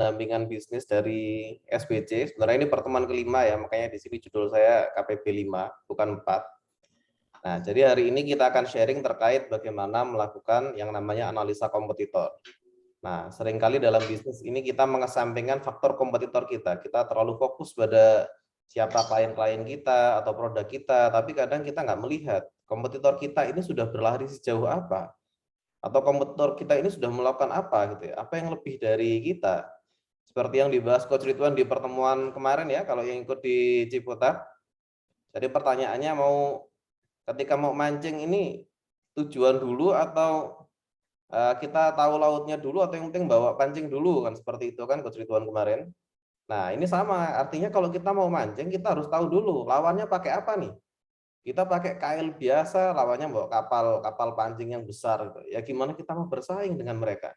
pendampingan bisnis dari SBC. Sebenarnya ini pertemuan kelima ya, makanya di sini judul saya KPB 5, bukan 4. Nah, jadi hari ini kita akan sharing terkait bagaimana melakukan yang namanya analisa kompetitor. Nah, seringkali dalam bisnis ini kita mengesampingkan faktor kompetitor kita. Kita terlalu fokus pada siapa klien-klien kita atau produk kita, tapi kadang kita nggak melihat kompetitor kita ini sudah berlari sejauh apa, atau kompetitor kita ini sudah melakukan apa gitu ya, apa yang lebih dari kita. Seperti yang dibahas Coach Ridwan di pertemuan kemarin ya, kalau yang ikut di Ciputat. Jadi pertanyaannya ketika mau mancing ini tujuan dulu atau kita tahu lautnya dulu atau yang penting bawa pancing dulu kan, seperti itu kan Coach Ridwan kemarin. Nah, ini sama, artinya kalau kita mau mancing kita harus tahu dulu lawannya pakai apa nih. Kita pakai kail biasa, lawannya bawa kapal pancing yang besar gitu. Ya gimana kita mau bersaing dengan mereka.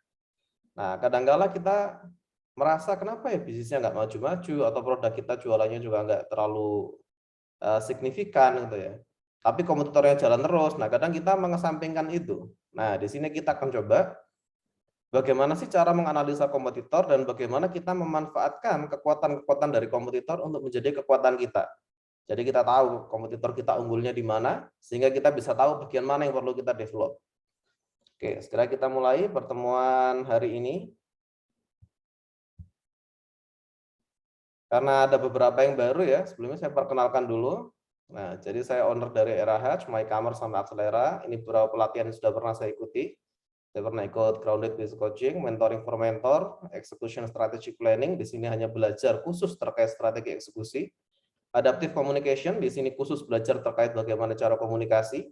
Nah, kadang-kala kita merasa kenapa ya bisnisnya nggak maju-maju atau produk kita jualannya juga nggak terlalu signifikan gitu ya. Tapi kompetitornya jalan terus. Nah, kadang kita mengesampingkan itu. Nah, di sini kita akan coba bagaimana sih cara menganalisa kompetitor dan bagaimana kita memanfaatkan kekuatan-kekuatan dari kompetitor untuk menjadi kekuatan kita. Jadi kita tahu kompetitor kita unggulnya di mana, sehingga kita bisa tahu bagian mana yang perlu kita develop. Oke, segera kita mulai pertemuan hari ini. Karena ada beberapa yang baru ya, sebelumnya saya perkenalkan dulu. Nah, jadi saya owner dari EraHatch, MyCommerce sama Akselera. Ini beberapa pelatihan yang sudah pernah saya ikuti. Saya pernah ikut Grounded Business Coaching, Mentoring for Mentor, Execution Strategy Planning. Di sini hanya belajar khusus terkait strategi eksekusi. Adaptive Communication, di sini khusus belajar terkait bagaimana cara komunikasi.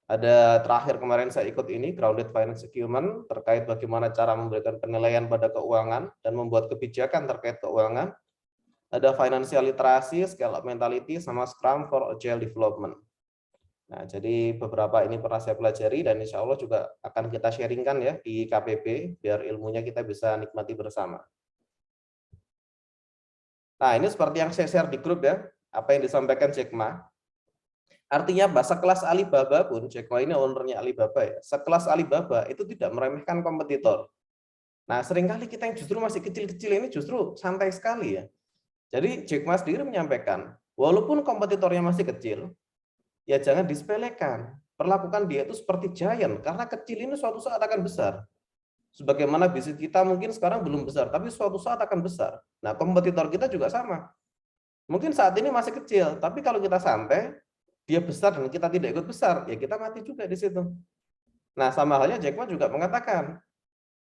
Ada terakhir kemarin saya ikut ini, Grounded Finance Acumen, terkait bagaimana cara memberikan penilaian pada keuangan dan membuat kebijakan terkait keuangan. Ada Financial Literasi, Scale Up Mentality, sama Scrum for Agile Development. Nah, jadi beberapa ini pernah saya pelajari dan insya Allah juga akan kita sharingkan ya di KPB, biar ilmunya kita bisa nikmati bersama. Nah, ini seperti yang saya share di grup ya, apa yang disampaikan Jack Ma. Artinya bahasa kelas Alibaba pun, Jack Ma ini ownernya Alibaba ya, sekelas Alibaba itu tidak meremehkan kompetitor. Nah, seringkali kita yang justru masih kecil-kecil ini justru santai sekali ya. Jadi Jack Ma sendiri menyampaikan, walaupun kompetitornya masih kecil, ya jangan disepelekan. Perlakukan dia itu seperti giant, karena kecil ini suatu saat akan besar. Sebagaimana bisnis kita mungkin sekarang belum besar, tapi suatu saat akan besar. Nah, kompetitor kita juga sama. Mungkin saat ini masih kecil, tapi kalau kita santai, dia besar dan kita tidak ikut besar, ya kita mati juga di situ. Nah, sama halnya Jack Ma juga mengatakan,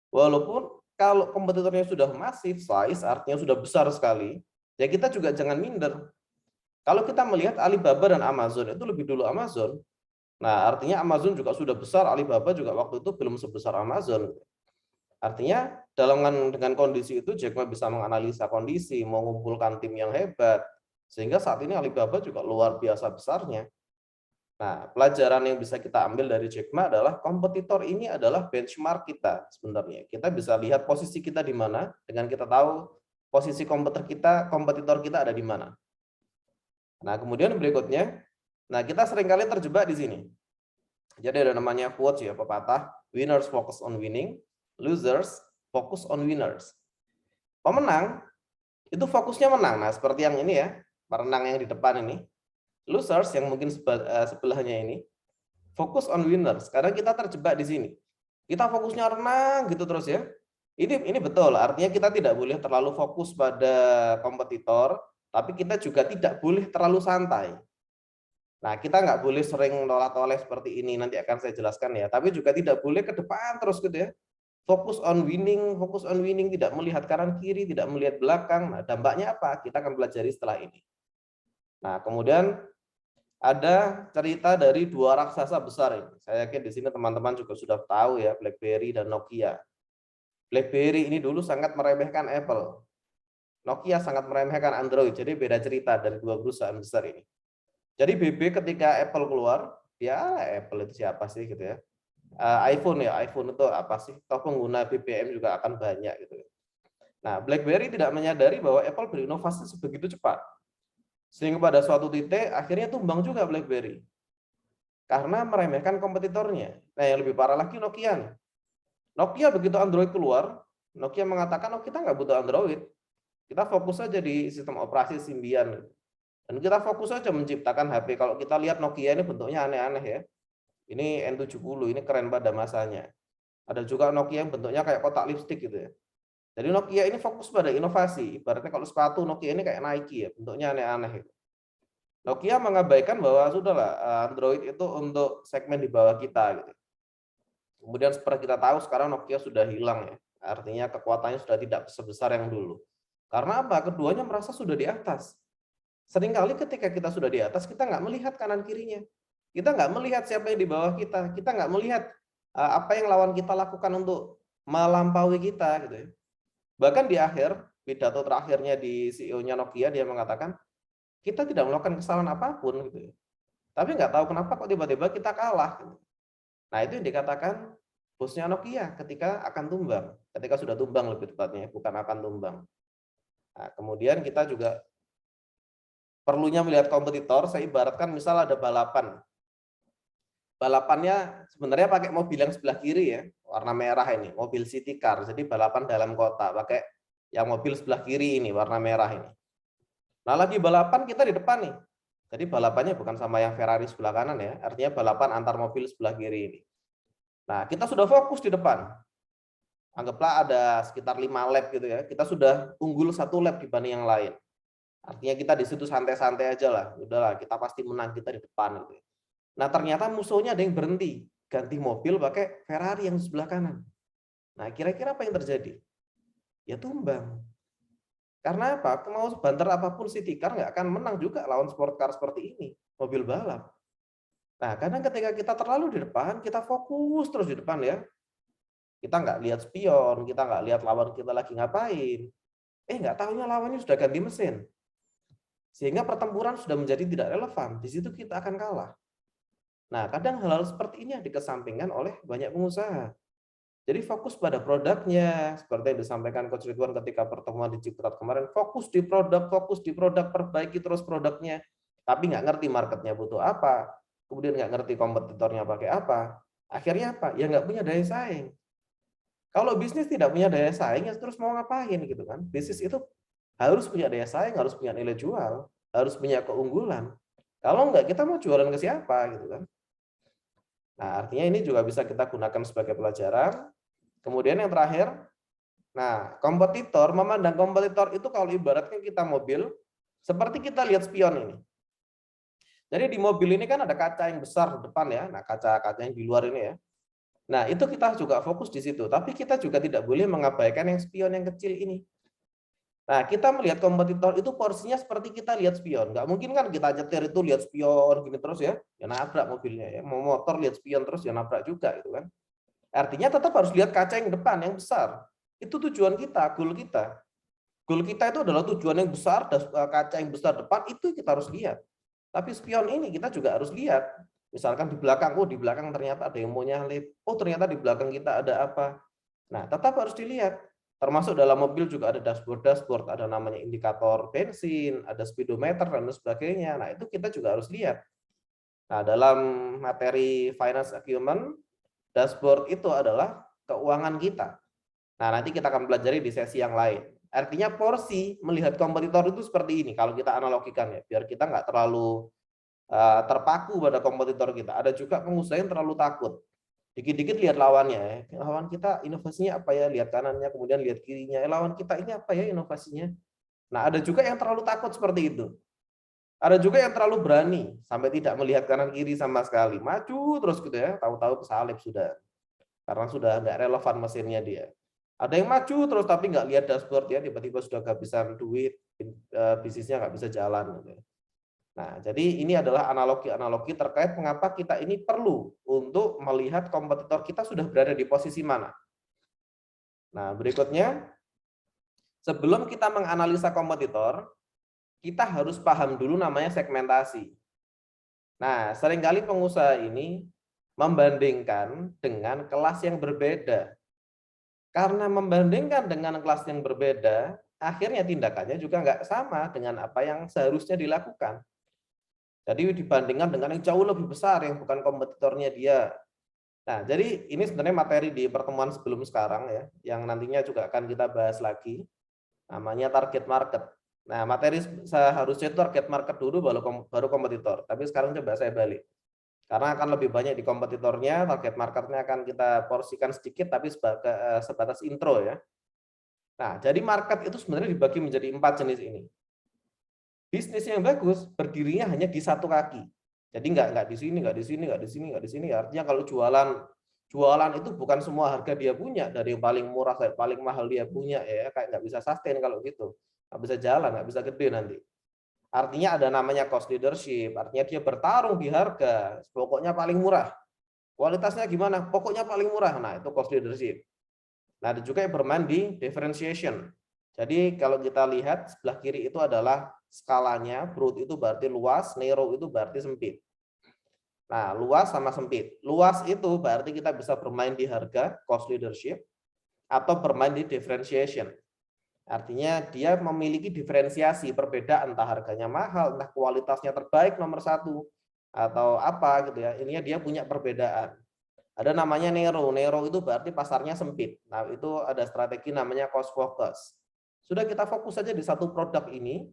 walaupun kalau kompetitornya sudah masif size, artinya sudah besar sekali, ya kita juga jangan minder. Kalau kita melihat Alibaba dan Amazon, itu lebih dulu Amazon. Nah, artinya Amazon juga sudah besar, Alibaba juga waktu itu belum sebesar Amazon. Artinya dengan kondisi itu Jack Ma bisa menganalisa kondisi, mengumpulkan tim yang hebat, sehingga saat ini Alibaba juga luar biasa besarnya. Nah, pelajaran yang bisa kita ambil dari Jack Ma adalah kompetitor ini adalah benchmark kita sebenarnya. Kita bisa lihat posisi kita di mana dengan kita tahu posisi kompetitor kita ada di mana. Nah, kemudian berikutnya, nah kita seringkali terjebak di sini. Jadi ada namanya quotes ya, pepatah, winners focus on winning, losers focus on winners. Pemenang itu fokusnya menang. Nah, seperti yang ini ya, perenang yang di depan ini. Losers yang mungkin sebelahnya ini fokus on winners. Karena kita terjebak di sini. Kita fokusnya renang gitu terus ya. Ini betul, artinya kita tidak boleh terlalu fokus pada kompetitor, tapi kita juga tidak boleh terlalu santai. Nah, kita nggak boleh sering nolak-nolak seperti ini, nanti akan saya jelaskan ya. Tapi juga tidak boleh ke depan terus gitu ya. Fokus on winning, tidak melihat kanan kiri, tidak melihat belakang. Nah, dampaknya apa? Kita akan pelajari setelah ini. Nah, kemudian ada cerita dari dua raksasa besar ini. Saya yakin di sini teman-teman juga sudah tahu ya, BlackBerry dan Nokia. BlackBerry ini dulu sangat meremehkan Apple. Nokia sangat meremehkan Android. Jadi beda cerita dari dua perusahaan besar ini. Jadi BB ketika Apple keluar, ya Apple itu siapa sih gitu ya. iPhone itu apa sih? Toh pengguna BBM juga akan banyak gitu. Nah, BlackBerry tidak menyadari bahwa Apple berinovasi sebegitu cepat. Sehingga pada suatu titik akhirnya tumbang juga BlackBerry. Karena meremehkan kompetitornya. Nah, yang lebih parah lagi Nokia. Nokia begitu Android keluar, Nokia mengatakan, oh kita nggak butuh Android, kita fokus saja di sistem operasi Symbian. Dan kita fokus saja menciptakan HP. Kalau kita lihat Nokia ini bentuknya aneh-aneh ya. Ini N70, ini keren pada masanya. Ada juga Nokia yang bentuknya kayak kotak lipstik gitu ya. Jadi Nokia ini fokus pada inovasi. Ibaratnya kalau sepatu Nokia ini kayak Nike ya, bentuknya aneh-aneh. Nokia mengabaikan bahwa sudahlah Android itu untuk segmen di bawah kita gitu. Kemudian seperti kita tahu sekarang Nokia sudah hilang ya. Artinya kekuatannya sudah tidak sebesar yang dulu. Karena apa? Keduanya merasa sudah di atas. Seringkali ketika kita sudah di atas, kita nggak melihat kanan kirinya. Kita nggak melihat siapa yang di bawah kita. Kita nggak melihat apa yang lawan kita lakukan untuk melampaui kita gitu ya. Bahkan di akhir pidato terakhirnya di CEO-nya Nokia, dia mengatakan kita tidak melakukan kesalahan apapun gitu ya. Tapi nggak tahu kenapa kok tiba-tiba kita kalah. Gitu. Nah itu yang dikatakan bosnya Nokia ketika akan tumbang, ketika sudah tumbang lebih tepatnya, bukan akan tumbang. Nah, kemudian kita juga perlunya melihat kompetitor. Saya ibaratkan misal ada balapan. Balapannya sebenarnya pakai mobil yang sebelah kiri ya, warna merah ini, mobil city car. Jadi balapan dalam kota, pakai yang mobil sebelah kiri ini, warna merah ini. Nah lagi balapan kita di depan nih. Jadi balapannya bukan sama yang Ferrari sebelah kanan ya, artinya balapan antar mobil sebelah kiri ini. Nah kita sudah fokus di depan. Anggaplah ada sekitar 5 lap gitu ya, kita sudah unggul 1 lap dibanding yang lain. Artinya kita di situ santai-santai aja lah, udahlah kita pasti menang, kita di depan gitu. Nah ternyata musuhnya ada yang berhenti, ganti mobil pakai Ferrari yang sebelah kanan. Nah kira-kira apa yang terjadi? Ya tumbang. Karena apa? Mau banter apapun city car nggak akan menang juga lawan sport car seperti ini, mobil balap. Nah kadang ketika kita terlalu di depan, kita fokus terus di depan ya. Kita nggak lihat spion, kita nggak lihat lawan kita lagi ngapain. Nggak tahunya lawannya sudah ganti mesin. Sehingga pertempuran sudah menjadi tidak relevan. Di situ kita akan kalah. Nah, kadang hal-hal seperti ini yang dikesampingkan oleh banyak pengusaha. Jadi fokus pada produknya, seperti yang disampaikan Coach Ridwan ketika pertemuan di Ciputat kemarin, fokus di produk, perbaiki terus produknya. Tapi nggak ngerti marketnya butuh apa, kemudian nggak ngerti kompetitornya pakai apa. Akhirnya apa? Ya nggak punya daya saing. Kalau bisnis tidak punya daya saing, ya terus mau ngapain gitu kan? Bisnis itu harus punya daya saing, harus punya nilai jual, harus punya keunggulan. Kalau enggak, kita mau jualan ke siapa gitu kan? Nah, artinya ini juga bisa kita gunakan sebagai pelajaran. Kemudian yang terakhir, nah, kompetitor, memandang kompetitor itu kalau ibaratnya kita mobil, seperti kita lihat spion ini. Jadi di mobil ini kan ada kaca yang besar di depan ya, nah kaca-kaca yang di luar ini ya. Nah, itu kita juga fokus di situ, tapi kita juga tidak boleh mengabaikan yang spion yang kecil ini. Nah, kita melihat kompetitor itu porsinya seperti kita lihat spion. Nggak mungkin kan kita nyetir itu lihat spion gini terus ya nabrak mobilnya ya. Mau motor lihat spion terus ya nabrak juga gitu kan. Artinya tetap harus lihat kaca yang depan yang besar. Itu tujuan kita, goal kita. Goal kita itu adalah tujuan yang besar, dan kaca yang besar depan itu kita harus lihat. Tapi spion ini kita juga harus lihat. Misalkan di belakang, oh di belakang ternyata ada yang mau nyalip. Oh ternyata di belakang kita ada apa. Nah tetap harus dilihat. Termasuk dalam mobil juga ada dashboard, ada namanya indikator bensin, ada speedometer, dan sebagainya. Nah itu kita juga harus lihat. Nah dalam materi finance acumen, dashboard itu adalah keuangan kita. Nah nanti kita akan pelajari di sesi yang lain. Artinya porsi melihat kompetitor itu seperti ini kalau kita analogikan ya, biar kita nggak terlalu terpaku pada kompetitor kita. Ada juga pengusaha yang terlalu takut. Dikit-dikit lihat lawannya, lawan kita inovasinya apa ya, lihat kanannya, kemudian lihat kirinya, lawan kita ini apa ya inovasinya. Nah ada juga yang terlalu takut seperti itu. Ada juga yang terlalu berani, sampai tidak melihat kanan kiri sama sekali. Maju terus gitu ya, tahu-tahu kesalip sudah. Karena sudah nggak relevan mesinnya dia. Ada yang maju terus tapi nggak lihat dashboard ya, tiba-tiba sudah kehabisan duit, bisnisnya nggak bisa jalan. Nah, jadi ini adalah analogi-analogi terkait mengapa kita ini perlu untuk melihat kompetitor kita sudah berada di posisi mana. Nah, berikutnya, sebelum kita menganalisa kompetitor, kita harus paham dulu namanya segmentasi. Nah, seringkali pengusaha ini membandingkan dengan kelas yang berbeda. Karena membandingkan dengan kelas yang berbeda, akhirnya tindakannya juga nggak sama dengan apa yang seharusnya dilakukan. Jadi dibandingkan dengan yang jauh lebih besar yang bukan kompetitornya dia. Nah, jadi ini sebenarnya materi di pertemuan sebelum sekarang ya, yang nantinya juga akan kita bahas lagi, namanya target market. Nah, materi seharusnya itu target market dulu baru kompetitor, tapi sekarang coba saya balik. Karena akan lebih banyak di kompetitornya, target marketnya akan kita porsikan sedikit, tapi sebatas intro ya. Nah, jadi market itu sebenarnya dibagi menjadi 4 jenis ini. Bisnis yang bagus berdirinya hanya di satu kaki. Jadi nggak di sini, nggak di sini, nggak di sini, nggak di sini. Artinya kalau jualan itu bukan semua harga dia punya, dari yang paling murah sampai paling mahal dia punya ya, kayak nggak bisa sustain kalau gitu, nggak bisa jalan, nggak bisa gede nanti. Artinya ada namanya cost leadership, artinya dia bertarung di harga, pokoknya paling murah. Kualitasnya gimana? Pokoknya paling murah. Nah, itu cost leadership. Nah, ada juga yang bermain di differentiation. Jadi kalau kita lihat sebelah kiri itu adalah skalanya, broad itu berarti luas, narrow itu berarti sempit. Nah, luas sama sempit. Luas itu berarti kita bisa bermain di harga, cost leadership, atau bermain di differentiation. Artinya dia memiliki diferensiasi, perbedaan, entah harganya mahal, entah kualitasnya terbaik nomor 1, atau apa gitu ya. Ininya dia punya perbedaan. Ada namanya narrow. Narrow itu berarti pasarnya sempit. Nah, itu ada strategi namanya cost focus. Sudah kita fokus saja di satu produk ini,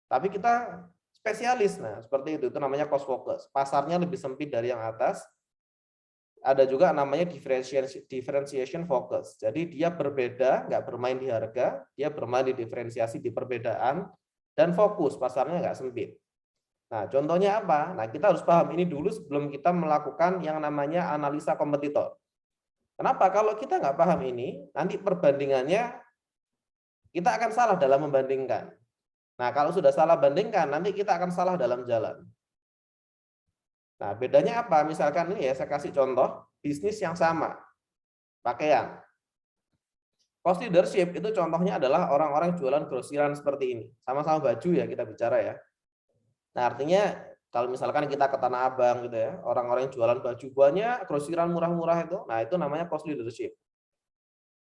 tapi kita spesialis. Nah, seperti itu namanya cost focus. Pasarnya lebih sempit dari yang atas. Ada juga namanya differentiation focus. Jadi dia berbeda, nggak bermain di harga, dia bermain di diferensiasi di perbedaan, dan fokus, pasarnya nggak sempit. Nah, contohnya apa? Nah, kita harus paham ini dulu sebelum kita melakukan yang namanya analisa kompetitor. Kenapa? Kalau kita nggak paham ini, nanti perbandingannya kita akan salah dalam membandingkan. Nah, kalau sudah salah bandingkan, nanti kita akan salah dalam jalan. Nah, bedanya apa? Misalkan ini ya, saya kasih contoh, bisnis yang sama, pakaian. Cost leadership itu contohnya adalah orang-orang jualan grosiran seperti ini. Sama-sama baju ya kita bicara ya. Nah, artinya kalau misalkan kita ke Tanah Abang gitu ya, orang-orang yang jualan baju banyak, grosiran murah-murah itu, nah itu namanya cost leadership.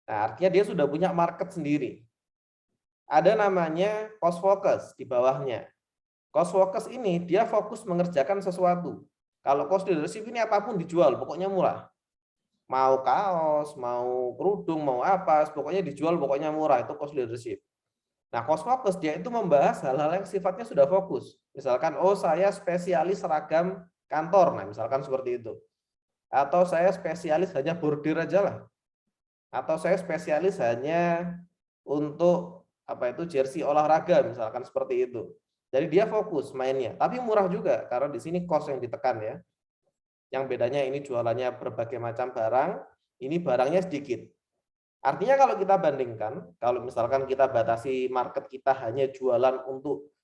Nah, artinya dia sudah punya market sendiri. Ada namanya cost focus di bawahnya. Cost focus ini dia fokus mengerjakan sesuatu. Kalau cost leadership ini apapun dijual, pokoknya murah. Mau kaos, mau kerudung, mau apa, pokoknya dijual, pokoknya murah. Itu cost leadership. Nah, cost focus dia itu membahas hal-hal yang sifatnya sudah fokus. Misalkan, oh saya spesialis seragam kantor, nah misalkan seperti itu. Atau saya spesialis hanya bordir aja lah. Atau saya spesialis hanya untuk apa itu jersey olahraga, misalkan seperti itu. Jadi dia fokus mainnya, tapi murah juga karena di sini cost yang ditekan ya. Yang bedanya ini jualannya berbagai macam barang, ini barangnya sedikit. Artinya kalau kita bandingkan, kalau misalkan kita batasi market kita hanya jualan untuk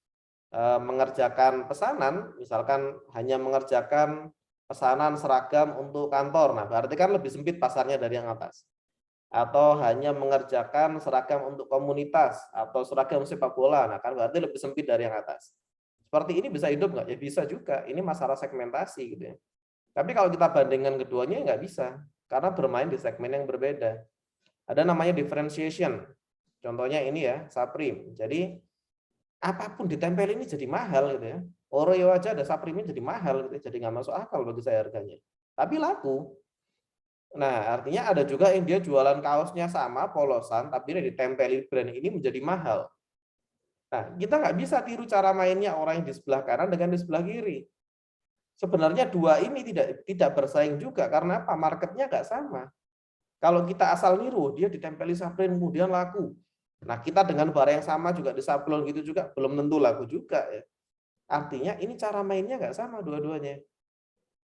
mengerjakan pesanan, misalkan hanya mengerjakan pesanan seragam untuk kantor, nah berarti kan lebih sempit pasarnya dari yang atas. Atau hanya mengerjakan seragam untuk komunitas atau seragam sepak bola, nah kan berarti lebih sempit dari yang atas. Seperti ini bisa hidup nggak? Ya bisa juga. Ini masalah segmentasi gitu ya. Tapi kalau kita bandingkan keduanya nggak bisa, karena bermain di segmen yang berbeda. Ada namanya differentiation. Contohnya ini ya, Supreme. Jadi apapun ditempel ini jadi mahal gitu ya. Oreo aja ada Supreme jadi mahal gitu, jadi nggak masuk akal bagi saya harganya. Tapi laku. Nah, artinya ada juga yang dia jualan kaosnya sama, polosan, tapi dia ditempeli brand ini menjadi mahal. Nah, kita nggak bisa tiru cara mainnya orang yang di sebelah kanan dengan di sebelah kiri. Sebenarnya dua ini tidak bersaing juga karena apa? Marketnya nggak sama. Kalau kita asal niru, dia ditempeli sablon kemudian laku. Nah, kita dengan barang yang sama juga di sablon gitu juga belum tentu laku juga ya. Artinya ini cara mainnya nggak sama dua-duanya.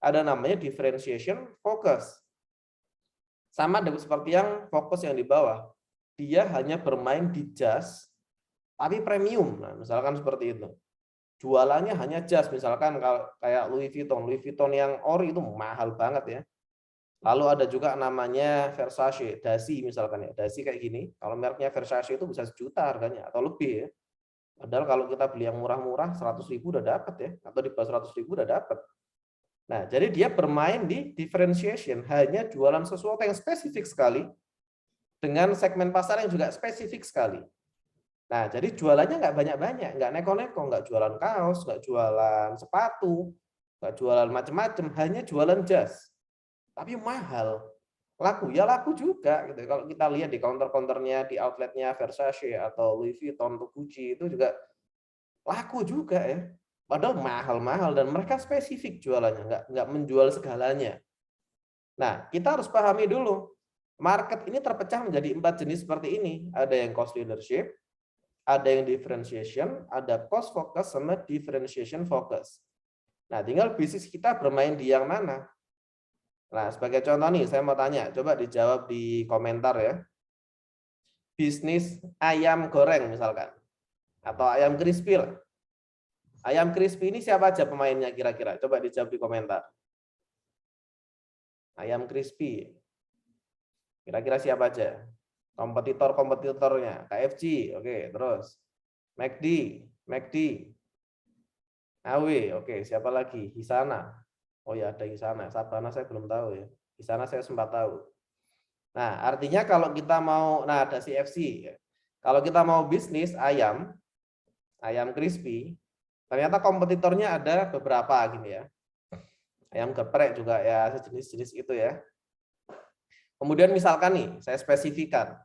Ada namanya differentiation focus. Sama seperti yang fokus yang di bawah. Dia hanya bermain di jas tapi premium. Nah, misalkan seperti itu. Jualannya hanya jas, misalkan kayak Louis Vuitton. Louis Vuitton yang ori itu mahal banget ya. Lalu ada juga namanya Versace, dasi misalkan ya. Dasi kayak gini, kalau mereknya Versace itu bisa 1 juta harganya atau lebih ya. Padahal kalau kita beli yang murah-murah 100.000 udah dapat ya, atau di bawah 100.000 udah dapat. Nah, jadi dia bermain di differentiation, hanya jualan sesuatu yang spesifik sekali dengan segmen pasar yang juga spesifik sekali. Nah, jadi jualannya nggak banyak-banyak, nggak neko-neko, nggak jualan kaos, nggak jualan sepatu, nggak jualan macam-macam, hanya jualan jas. tapi mahal. Laku, ya laku juga gitu. Kalau kita lihat di counter-counternya, di outletnya Versace atau Louis Vuitton atau Gucci itu juga laku juga ya. Padahal mahal-mahal dan mereka spesifik jualannya, nggak menjual segalanya. Nah, kita harus pahami dulu, market ini terpecah menjadi 4 jenis seperti ini. Ada yang cost leadership, ada yang differentiation, ada cost focus, sama differentiation focus. Nah, tinggal bisnis kita bermain di yang mana. Nah, sebagai contoh nih, saya mau tanya, coba dijawab di komentar ya. Bisnis ayam goreng misalkan, atau ayam crispy lah. Ayam crispy ini siapa aja pemainnya kira-kira? Coba dijawab di komentar. Ayam crispy, kira-kira siapa aja? Kompetitornya, KFC, oke, terus McD, AW, oke, siapa lagi? Hisana. Oh ya, ada Hisana. Sabana saya belum tahu ya. Hisana saya sempat tahu. Nah, artinya kalau kita mau, nah ada CFC. Kalau kita mau bisnis ayam crispy, ternyata kompetitornya ada beberapa gini ya. Ayam geprek juga ya, sejenis-jenis itu ya. Kemudian misalkan nih, saya spesifikan.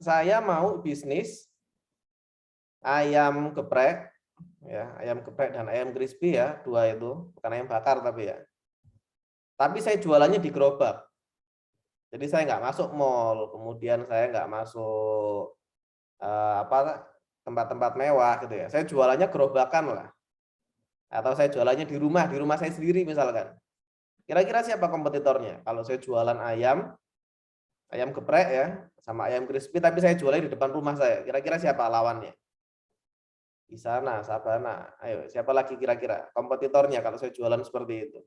Saya mau bisnis ayam geprek, ya, ayam geprek dan ayam crispy ya, dua itu, bukan ayam bakar tapi ya. Tapi saya jualannya di gerobak. Jadi saya nggak masuk mall, kemudian saya nggak masuk tempat-tempat mewah gitu ya. Saya jualannya gerobakan lah. Atau saya jualannya di rumah saya sendiri misalkan. Kira-kira siapa kompetitornya? Kalau saya jualan ayam geprek ya, sama ayam crispy, tapi saya jualnya di depan rumah saya. Kira-kira siapa lawannya? Di sana, Sabana. Ayo, siapa lagi kira-kira kompetitornya kalau saya jualan seperti itu?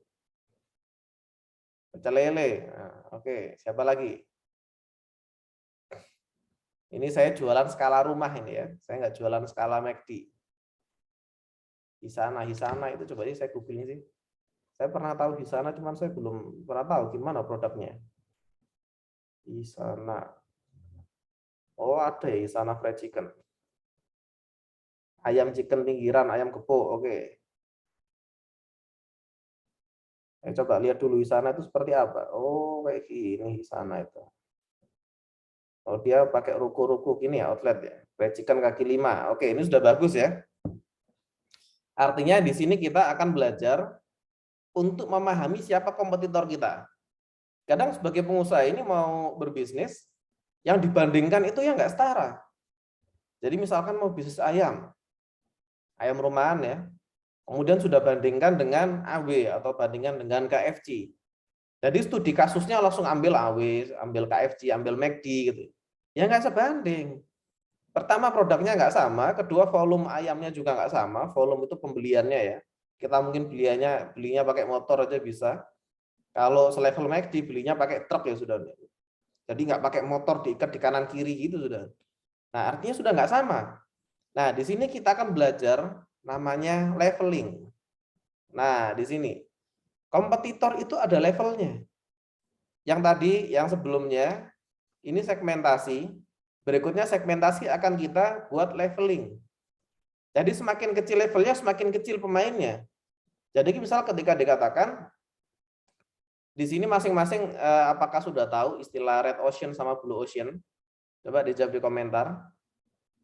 Pecel lele. Nah, oke, siapa lagi? Ini saya jualan skala rumah ini ya. Saya nggak jualan skala McD. Hisana itu coba aja saya googling sih. Saya pernah tahu Hisana, cuman saya belum pernah tahu gimana produknya. Hisana. Oh, ada ya Hisana fried chicken. Ayam chicken pinggiran, ayam gepuk. Oke. Coba lihat dulu Hisana itu seperti apa. Oh, kayak gini Hisana itu. Oh, dia pakai ruko-ruko gini ya, outlet ya. Fried chicken kaki 5. Oke, ini sudah bagus ya. Artinya di sini kita akan belajar untuk memahami siapa kompetitor kita. Kadang sebagai pengusaha ini mau berbisnis, yang dibandingkan itu yang nggak setara. Jadi misalkan mau bisnis ayam rumahan ya, kemudian sudah bandingkan dengan AW atau bandingkan dengan KFC. Jadi studi kasusnya langsung ambil AW, ambil KFC, ambil McD gitu. Ya nggak sebanding. Pertama produknya nggak sama, kedua volume ayamnya juga nggak sama, volume itu pembeliannya ya. Kita mungkin belinya pakai motor aja bisa. Kalau selevel McD belinya pakai truk ya sudah. Jadi nggak pakai motor diikat di kanan kiri gitu sudah. Nah artinya sudah nggak sama. Nah di sini kita akan belajar namanya leveling. Nah di sini kompetitor itu ada levelnya. Yang tadi, yang sebelumnya ini segmentasi. Berikutnya segmentasi akan kita buat leveling. Jadi semakin kecil levelnya, semakin kecil pemainnya. Jadi misal ketika dikatakan di sini masing-masing apakah sudah tahu istilah red ocean sama blue ocean? Coba dijawab di komentar.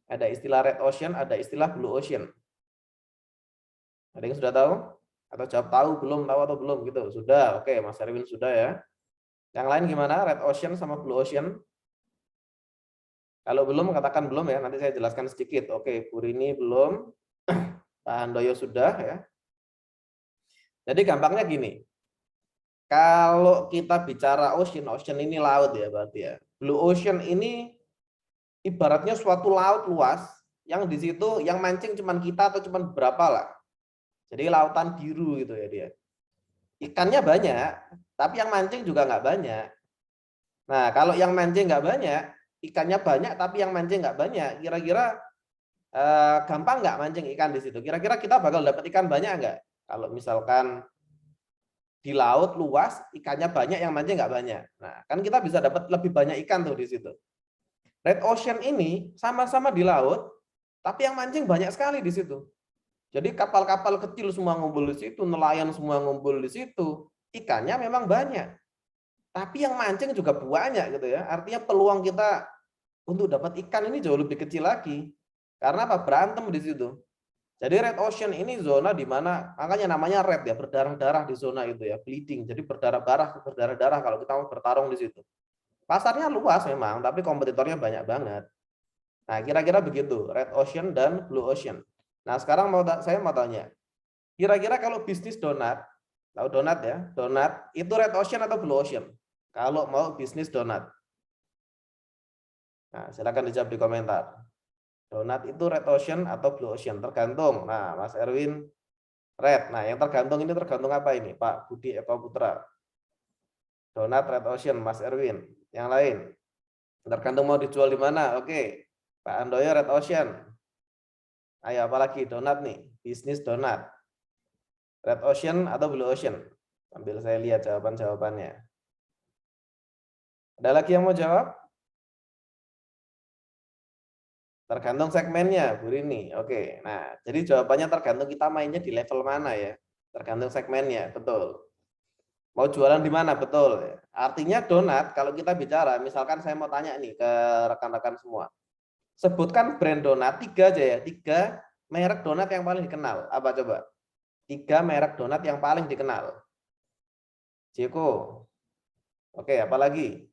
Ada istilah red ocean, ada istilah blue ocean. Ada yang sudah tahu? Atau jawab tahu, belum tahu atau belum gitu? Sudah, oke, Mas Erwin sudah ya. Yang lain gimana? Red ocean sama blue ocean? Kalau belum, katakan belum ya. Nanti saya jelaskan sedikit. Oke, Bu Rini belum. Pak Handoyo sudah ya. Jadi gampangnya gini. Kalau kita bicara ocean ini laut ya berarti ya. Blue ocean ini ibaratnya suatu laut luas yang di situ yang mancing cuman kita atau cuman beberapa lah. Jadi lautan biru gitu ya dia. Ikannya banyak, tapi yang mancing juga nggak banyak. Nah kalau yang mancing nggak banyak, ikannya banyak tapi yang mancing nggak banyak, kira-kira gampang nggak mancing ikan di situ? Kira-kira kita bakal dapat ikan banyak nggak? Kalau misalkan di laut luas, ikannya banyak, yang mancing nggak banyak. Nah, kan kita bisa dapat lebih banyak ikan tuh di situ. Red Ocean ini sama-sama di laut, tapi yang mancing banyak sekali di situ. Jadi kapal-kapal kecil semua ngumpul di situ, nelayan semua ngumpul di situ, ikannya memang banyak. Tapi yang mancing juga banyak gitu ya. Artinya peluang kita untuk dapat ikan ini jauh lebih kecil lagi. Karena apa? Berantem di situ. Jadi red ocean ini zona di mana, makanya namanya red ya, berdarah-darah di zona itu ya, bleeding. Jadi berdarah-darah kalau kita mau bertarung di situ. Pasarnya luas memang, tapi kompetitornya banyak banget. Nah, kira-kira begitu, red ocean dan blue ocean. Nah, sekarang saya mau tanya, kira-kira kalau bisnis donat, tahu donat ya, donat itu red ocean atau blue ocean? Kalau mau bisnis donat. Nah, silakan dijawab di komentar. Donat itu red ocean atau blue ocean? Tergantung. Nah, Mas Erwin red. Nah, yang tergantung ini tergantung apa ini, Pak Budi Eko Putra? Donat red ocean, Mas Erwin. Yang lain? Tergantung mau dijual di mana. Oke. Pak Andoyo red ocean. Ayo apalagi donat nih, bisnis donat. Red ocean atau blue ocean? Sambil saya lihat jawaban-jawabannya. Ada lagi yang mau jawab? Tergantung segmennya, Bu Rini. Oke. Nah, jadi jawabannya tergantung kita mainnya di level mana ya. Tergantung segmennya, betul. Mau jualan di mana? Betul. Artinya donat, kalau kita bicara, misalkan saya mau tanya nih ke rekan-rekan semua. Sebutkan brand donat, 3 aja ya. 3 merek donat yang paling dikenal. Apa coba? 3 merek donat yang paling dikenal. Jeko. Oke, apa lagi?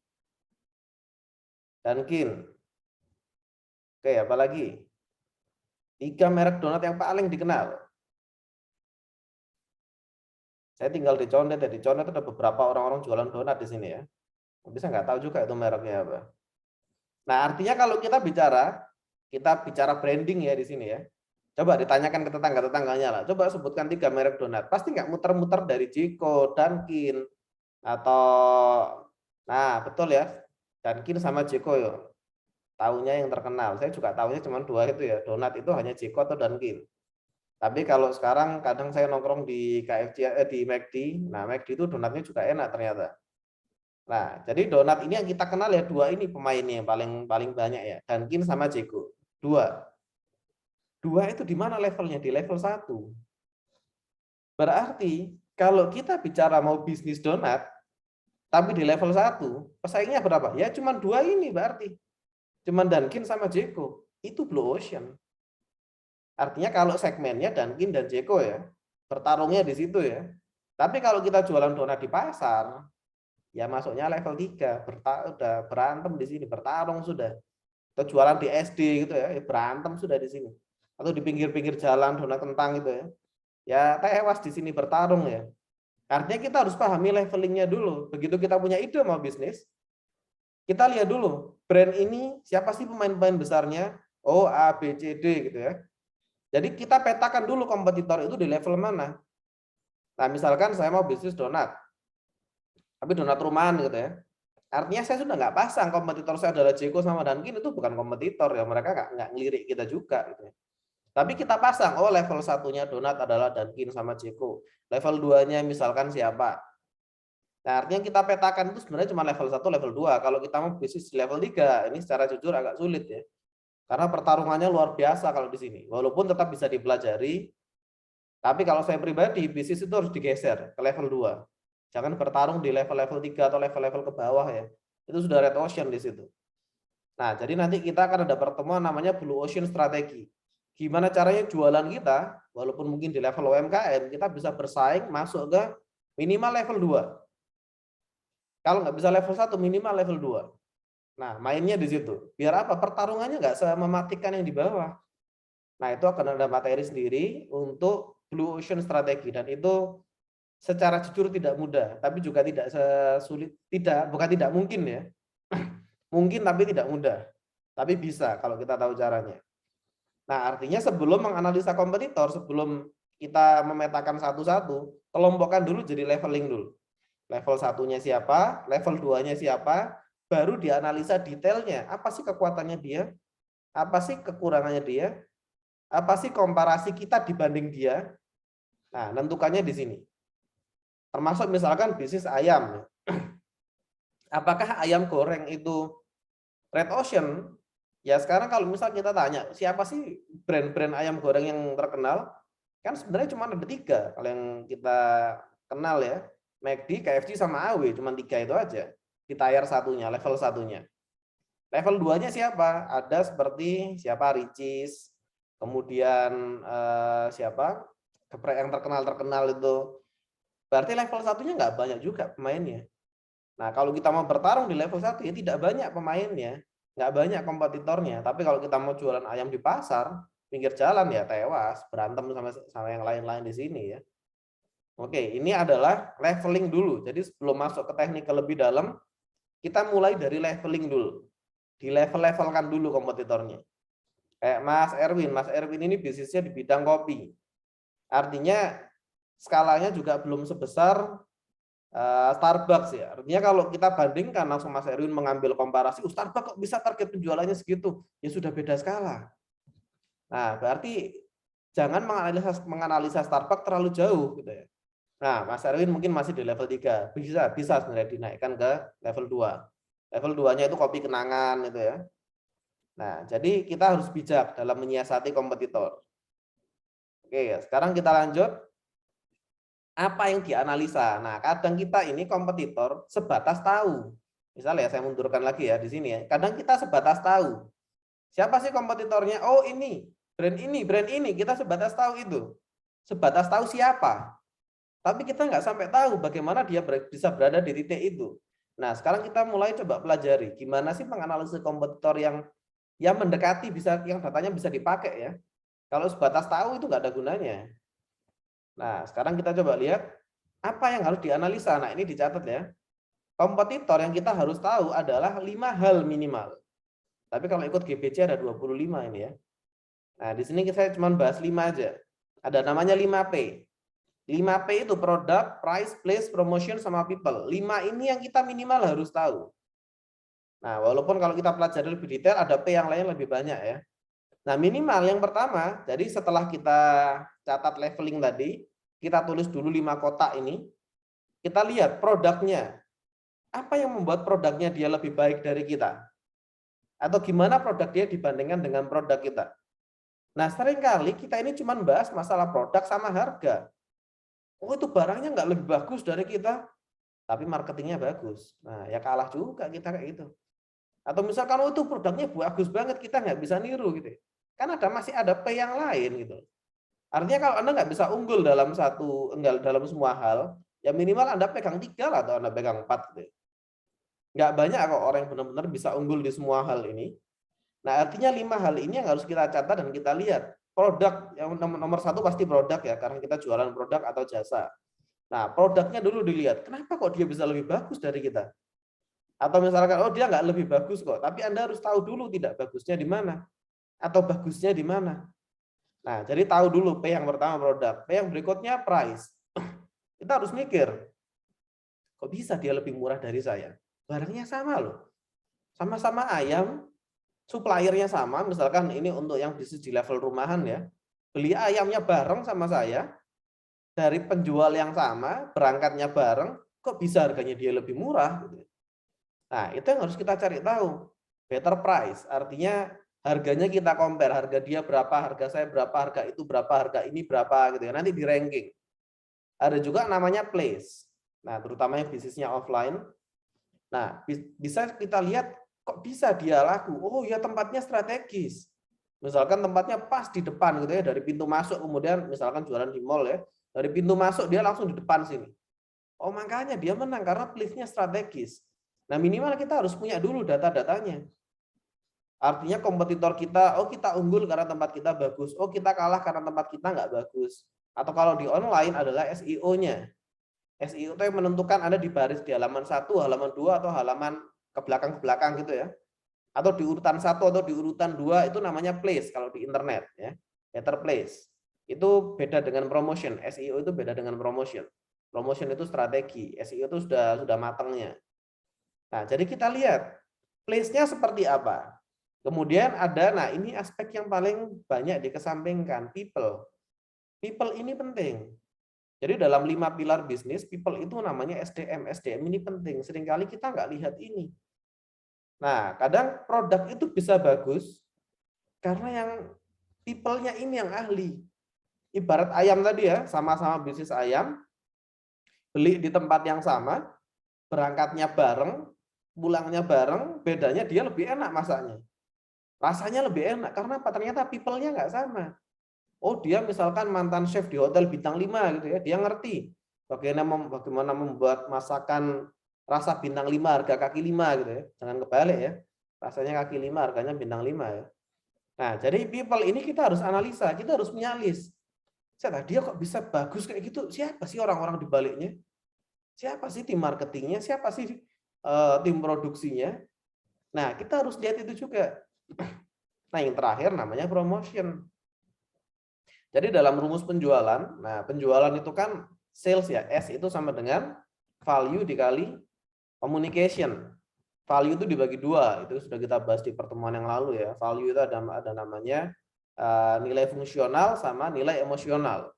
Dunkin. Oke, apa lagi? 3 merek donat yang paling dikenal. Saya tinggal di Condet ya. Di Condet ada beberapa orang-orang jualan donat di sini ya. Bisa nggak tahu juga itu mereknya apa. Nah, artinya kalau kita bicara branding ya di sini ya. Coba ditanyakan ke tetangga-tetangganya lah. Coba sebutkan 3 merek donat. Pasti nggak muter-muter dari Jeko, Dunkin, atau nah betul ya. Dunkin sama Jeko ya. Taunya yang terkenal. Saya juga tahunya cuma 2 itu ya. Donat itu hanya Jeko atau Dunkin. Tapi kalau sekarang kadang saya nongkrong di KFC di McD. Nah, McD itu donatnya juga enak ternyata. Nah, jadi donat ini yang kita kenal ya 2 ini pemainnya yang paling banyak ya. Dunkin sama Jeko. 2. 2 itu di mana levelnya? Di level 1. Berarti kalau kita bicara mau bisnis donat, tapi di level 1, pesaingnya berapa? Ya cuma 2 ini berarti. Cuma Dunkin sama Jeko. Itu blue ocean. Artinya kalau segmennya Dunkin dan Jeko ya, bertarungnya di situ ya. Tapi kalau kita jualan donat di pasar, ya masuknya level 3, udah berantem di sini, bertarung sudah. Atau jualan di SD gitu ya, berantem sudah di sini. Atau di pinggir-pinggir jalan donat kentang gitu ya. Ya tewas di sini bertarung ya. Artinya kita harus pahami levelingnya dulu. Begitu kita punya ide mau bisnis, kita lihat dulu brand ini siapa sih pemain-pemain besarnya, oh A, B, C, D gitu ya. Jadi kita petakan dulu kompetitor itu di level mana. Nah misalkan saya mau bisnis donat, tapi donat rumahan gitu ya. Artinya saya sudah nggak pasang kompetitor saya adalah Jeko sama Dunkin, itu bukan kompetitor ya, mereka nggak ngelirik kita juga gitu ya. Tapi kita pasang, oh level satunya donat adalah Dunkin sama Jeko. Level 2-nya misalkan siapa. Nah, artinya kita petakan itu sebenarnya cuma level 1, level 2. Kalau kita mau bisnis di level 3, ini secara jujur agak sulit ya. Karena pertarungannya luar biasa kalau di sini. Walaupun tetap bisa dipelajari, tapi kalau saya pribadi, bisnis itu harus digeser ke level 2. Jangan bertarung di level-level 3 atau level-level ke bawah ya. Itu sudah red ocean di situ. Nah, jadi nanti kita akan ada pertemuan namanya Blue Ocean Strategi. Gimana caranya jualan kita, walaupun mungkin di level UMKM, kita bisa bersaing masuk ke minimal level 2. Kalau nggak bisa level 1, minimal level 2. Nah, mainnya di situ. Biar apa? Pertarungannya nggak mematikan yang di bawah. Nah, itu akan ada materi sendiri untuk Blue Ocean Strategi. Dan itu secara jujur tidak mudah, tapi juga tidak sesulit, bukan tidak mungkin ya. Mungkin tapi tidak mudah. Tapi bisa kalau kita tahu caranya. Nah, artinya sebelum menganalisa kompetitor, sebelum kita memetakan satu-satu, kelompokkan dulu jadi leveling dulu. Level 1-nya siapa, level 2-nya siapa, baru dianalisa detailnya. Apa sih kekuatannya dia? Apa sih kekurangannya dia? Apa sih komparasi kita dibanding dia? Nah, nentukannya di sini. Termasuk misalkan bisnis ayam. Apakah ayam goreng itu red ocean? Ya sekarang kalau misal kita tanya, siapa sih brand-brand ayam goreng yang terkenal? Kan sebenarnya cuma ada 3 kalau yang kita kenal ya. McD, KFC sama AW, cuma 3 itu aja. Di tier satunya, level satunya. Level 2-nya siapa? Ada seperti siapa? Ricis, kemudian siapa? Geprek yang terkenal itu. Berarti level satunya nggak banyak juga pemainnya. Nah, kalau kita mau bertarung di level 1 ya tidak banyak pemainnya, nggak banyak kompetitornya. Tapi kalau kita mau jualan ayam di pasar, pinggir jalan ya tewas, berantem sama yang lain-lain di sini ya. Oke, ini adalah leveling dulu. Jadi sebelum masuk ke teknik lebih dalam, kita mulai dari leveling dulu. Di level-levelkan dulu kompetitornya. Kayak Mas Erwin ini bisnisnya di bidang kopi. Artinya skalanya juga belum sebesar Starbucks ya. Artinya kalau kita bandingkan langsung Mas Erwin mengambil komparasi, Starbucks kok bisa target penjualannya segitu? Ya sudah beda skala. Nah, berarti jangan menganalisa Starbucks terlalu jauh gitu ya. Nah, Mas Erwin mungkin masih di level 3. Bisa sebenarnya dinaikkan ke level 2. Level 2-nya itu kopi kenangan itu ya. Nah, jadi kita harus bijak dalam menyiasati kompetitor. Oke, sekarang kita lanjut. Apa yang dianalisa? Nah, kadang kita ini kompetitor sebatas tahu. Misalnya saya mundurkan lagi ya di sini ya. Kadang kita sebatas tahu. Siapa sih kompetitornya? Oh, ini, brand ini. Kita sebatas tahu itu. Sebatas tahu siapa. Tapi kita nggak sampai tahu bagaimana dia bisa berada di titik itu. Nah, sekarang kita mulai coba pelajari gimana sih menganalisis kompetitor yang mendekati yang datanya bisa dipakai ya. Kalau sebatas tahu itu nggak ada gunanya. Nah, sekarang kita coba lihat apa yang harus dianalisa. Nah, ini dicatat ya. Kompetitor yang kita harus tahu adalah 5 hal minimal. Tapi kalau ikut GBC ada 25 ini ya. Nah, di sini saya cuma bahas 5 aja. Ada namanya 5P. 5P itu product, price, place, promotion, sama people. 5 ini yang kita minimal harus tahu. Nah, walaupun kalau kita pelajari lebih detail, ada P yang lain lebih banyak ya. Nah, minimal yang pertama, jadi setelah kita catat leveling tadi, kita tulis dulu 5 kotak ini, kita lihat produknya. Apa yang membuat produknya dia lebih baik dari kita? Atau gimana produk dia dibandingkan dengan produk kita? Nah, seringkali kita ini cuma bahas masalah produk sama harga. Oh, itu barangnya nggak lebih bagus dari kita, tapi marketingnya bagus. Nah, ya kalah juga kita kayak gitu. Atau misalkan, oh itu produknya bagus banget, kita nggak bisa niru gitu. Kan masih ada P yang lain gitu. Artinya kalau Anda nggak bisa unggul dalam semua hal, ya minimal Anda pegang 3 lah atau Anda pegang 4 gitu. Nggak banyak kok orang yang benar-benar bisa unggul di semua hal ini. Nah, artinya 5 hal ini yang harus kita catat dan kita lihat. Produk yang nomor 1 pasti produk ya, karena kita jualan produk atau jasa. Nah, produknya dulu dilihat. Kenapa kok dia bisa lebih bagus dari kita? Atau misalkan, oh dia nggak lebih bagus kok, tapi Anda harus tahu dulu tidak bagusnya di mana. Atau bagusnya di mana. Nah, jadi tahu dulu P yang pertama produk. P yang berikutnya price. Kita harus mikir, kok bisa dia lebih murah dari saya? Barangnya sama loh. Sama-sama ayam, suppliernya sama, misalkan ini untuk yang bisnis di level rumahan ya. Beli ayamnya bareng sama saya, dari penjual yang sama, berangkatnya bareng, kok bisa harganya dia lebih murah? Nah, itu yang harus kita cari tahu. Better price, artinya harganya kita compare, harga dia berapa, harga saya berapa, harga itu berapa, harga ini berapa gitu ya. Nanti di ranking. Ada juga namanya place. Nah, terutama yang bisnisnya offline. Nah, bisa kita lihat kok bisa dia laku. Oh, ya tempatnya strategis. Misalkan tempatnya pas di depan gitu ya, dari pintu masuk, kemudian misalkan jualan di mall ya, dari pintu masuk dia langsung di depan sini. Oh, makanya dia menang karena place-nya strategis. Nah, minimal kita harus punya dulu data-datanya. Artinya kompetitor kita, oh kita unggul karena tempat kita bagus, oh kita kalah karena tempat kita nggak bagus. Atau kalau di online adalah SEO-nya. SEO itu yang menentukan Anda di baris di halaman 1, halaman 2, atau halaman ke belakang gitu ya. Atau di urutan 1 atau di urutan 2 itu namanya place kalau di internet ya. Better place. Itu beda dengan promotion. SEO itu beda dengan promotion. Promotion itu strategi, SEO itu sudah matangnya. Nah, jadi kita lihat place-nya seperti apa. Kemudian ada, nah ini aspek yang paling banyak dikesampingkan, people. People ini penting. Jadi dalam 5 pilar bisnis, people itu namanya SDM. SDM ini penting. Seringkali kita nggak lihat ini. Nah, kadang produk itu bisa bagus karena yang people-nya ini yang ahli. Ibarat ayam tadi ya, sama-sama bisnis ayam. beli di tempat yang sama, berangkatnya bareng, pulangnya bareng, bedanya dia lebih enak masaknya. Rasanya lebih enak karena apa? Ternyata people-nya nggak sama. Oh, dia misalkan mantan chef di hotel bintang 5 gitu ya, dia ngerti bagaimana membuat masakan rasa bintang 5 harga kaki 5 gitu ya. Jangan kebalik ya. Rasanya kaki 5 harganya bintang 5 ya. Nah, jadi people ini kita harus analisa, kita harus punya list. Dia kok bisa bagus kayak gitu? Siapa sih orang-orang di baliknya? Siapa sih tim marketingnya? Siapa sih tim produksinya? Nah, kita harus lihat itu juga. Nah, yang terakhir namanya promotion. Jadi dalam rumus penjualan, nah penjualan itu kan sales ya, S itu sama dengan value dikali communication. Value itu dibagi dua, itu sudah kita bahas di pertemuan yang lalu ya. Value itu ada namanya nilai fungsional sama nilai emosional.